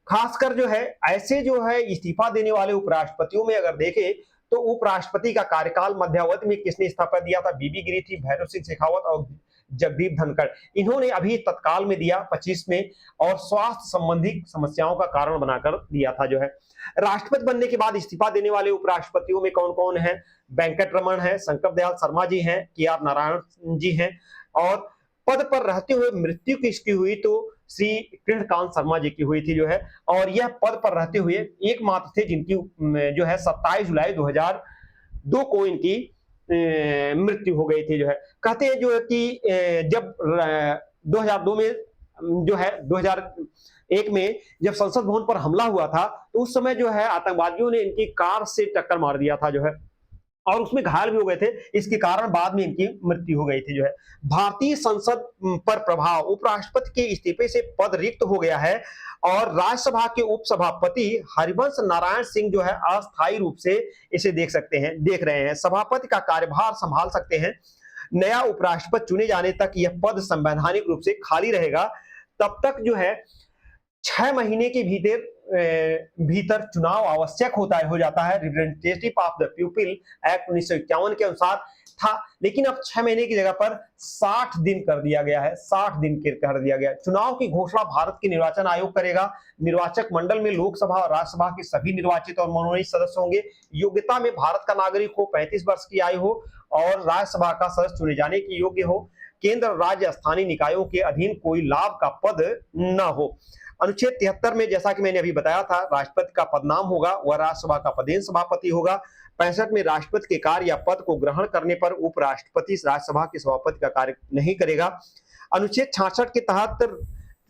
खासकर जो है ऐसे जो है इस्तीफा देने वाले उपराष्ट्रपतियों में अगर देखें तो उपराष्ट्रपति का कार्यकाल मध्यावधि में किसने इस्तीफा दिया था, बीबी गिरी थी, भैरव सिंह शेखावत और जगदीप धनखड़। इन्होंने अभी तत्काल में दिया 25 में, और स्वास्थ्य संबंधी समस्याओं का कारण बनाकर दिया था जो है। राष्ट्रपति बनने के बाद इस्तीफा देने वाले उपराष्ट्रपतियों में कौन कौन है, वेंकट रमन है, शंकर दयाल शर्मा जी हैं, के आर नारायण जी हैं, और पद पर रहते हुए मृत्यु किसकी हुई तो श्री कृष्णकांत शर्मा जी की हुई थी जो है। और यह पद पर रहते हुए एकमात्र थे जिनकी जो है 27 जुलाई 2002 को इनकी मृत्यु हो गई थी जो है। कहते हैं जो है कि जब 2002 में जो है 2001 में जब संसद भवन पर हमला हुआ था, तो उस समय जो है आतंकवादियों ने इनकी कार से टक्कर मार दिया था जो है, और उसमें घायल भी हो गए थे। इसके कारण बाद में इनकी मृत्यु हो गई थी जो है। भारतीय संसद पर प्रभाव, उपराष्ट्रपति के इस्तीफे से पद रिक्त हो गया है, और राज्यसभा के उपसभापति हरिवंश नारायण सिंह जो है अस्थायी रूप से इसे देख रहे हैं, सभापति का कार्यभार संभाल सकते हैं। नया उपराष्ट्रपति चुने जाने तक यह पद संवैधानिक रूप से खाली रहेगा। तब तक जो है 6 महीने के भीतर चुनाव आवश्यक हो जाता है। Representative of the people act 1951 के अनुसार था, लेकिन अब 6 महीने की जगह पर 60 दिन कर दिया गया है। 60 दिन कर दिया गया है। चुनाव की घोषणा भारत के निर्वाचन आयोग करेगा। निर्वाचक मंडल में लोकसभा और राज्यसभा के सभी निर्वाचित और मनोनीत सदस्य होंगे। योग्यता में भारत का नागरिक हो, 35 वर्ष की आयु हो, और राज्यसभा का सदस्य चुने जाने के योग्य हो। केंद्र, राज्य, स्थानीय निकायों के अधीन कोई लाभ का पद न हो। अनुच्छेद 73 में जैसा कि मैंने अभी बताया था, राष्ट्रपति का पदनाम होगा, वह राज्यसभा का पदेन सभापति होगा। 65 में राष्ट्रपति के कार्य या पद को ग्रहण करने पर उपराष्ट्रपति राज्यसभा के सभापति का कार्य नहीं करेगा। अनुच्छेद 66 के तहत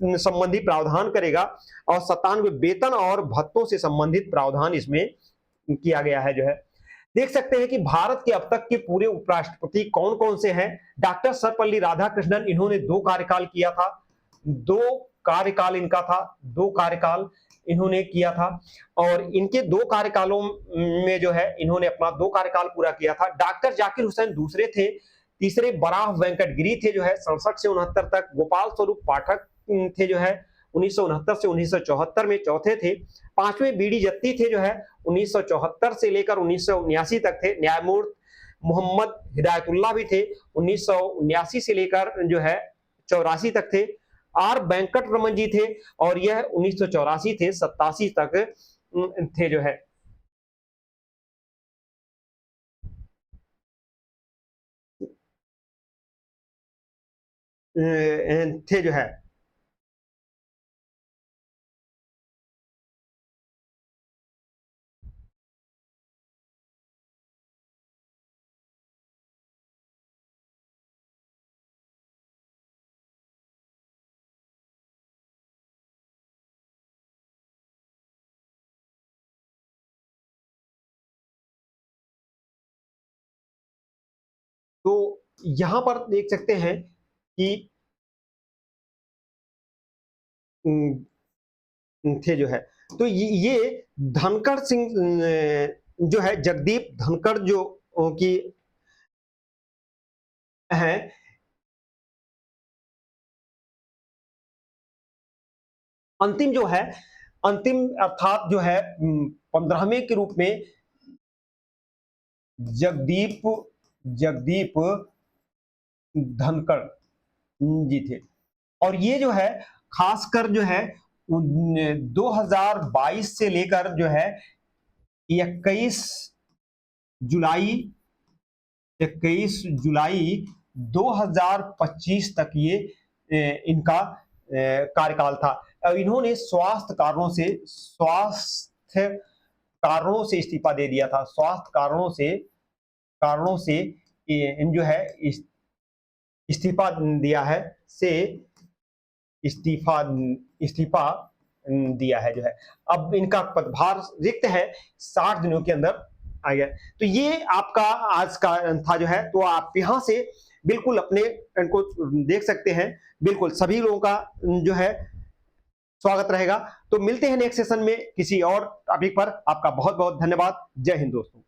संबंधी प्रावधान करेगा, और 97 वेतन और भत्तों से संबंधित प्रावधान इसमें किया गया है जो है। देख सकते हैं कि भारत के अब तक के पूरे उपराष्ट्रपति कौन कौन से हैं। डॉक्टर सर्वपल्ली राधाकृष्णन, इन्होंने 2 कार्यकाल किया था। 2 कार्यकाल इनका था, 2 कार्यकाल इन्होंने किया था, और इनके 2 कार्यकालों में जो है इन्होंने अपना 2 कार्यकाल पूरा किया था। डॉक्टर जाकिर हुसैन दूसरे थे। तीसरे बराह वेंकट गिरी थे जो है 67 से 69 तक। गोपाल स्वरूप पाठक थे जो है 1969 से 1974 में चौथे थे। 5वें बीडी जत्ती थे जो है 1974 से लेकर 1979 तक थे। न्यायमूर्ति मोहम्मद हिदायतुल्लाह भी थे, 1979 से लेकर जो है 84 तक थे। आर वेंकट रमन जी थे, और यह 1984 थे 87 तक थे जो है। थे जो है। तो यहां पर देख सकते हैं कि थे जो है। तो ये धनखड़ सिंह जो है जगदीप धनखड़ जो की हैं, अंतिम जो है अंतिम अर्थात जो है 15वें के रूप में जगदीप जगदीप धनखड़ जी थे। और ये जो है खासकर जो है 2022 से लेकर जो है 21 जुलाई 21 जुलाई 2025 तक ये इनका कार्यकाल था। इन्होंने स्वास्थ्य कारणों से इस्तीफा दे दिया था। स्वास्थ्य कारणों से इन जो है इस्तीफा दिया है से इस्तीफा इस्तीफा दिया है जो है। अब इनका पदभार रिक्त है, 60 दिनों के अंदर आ गया। तो ये आपका आज का था जो है। तो आप यहाँ से बिल्कुल अपने इनको देख सकते हैं। बिल्कुल सभी लोगों का जो है स्वागत रहेगा। तो मिलते हैं नेक्स्ट सेशन में किसी और टॉपिक पर। आपका बहुत बहुत धन्यवाद। जय हिंद दोस्तों।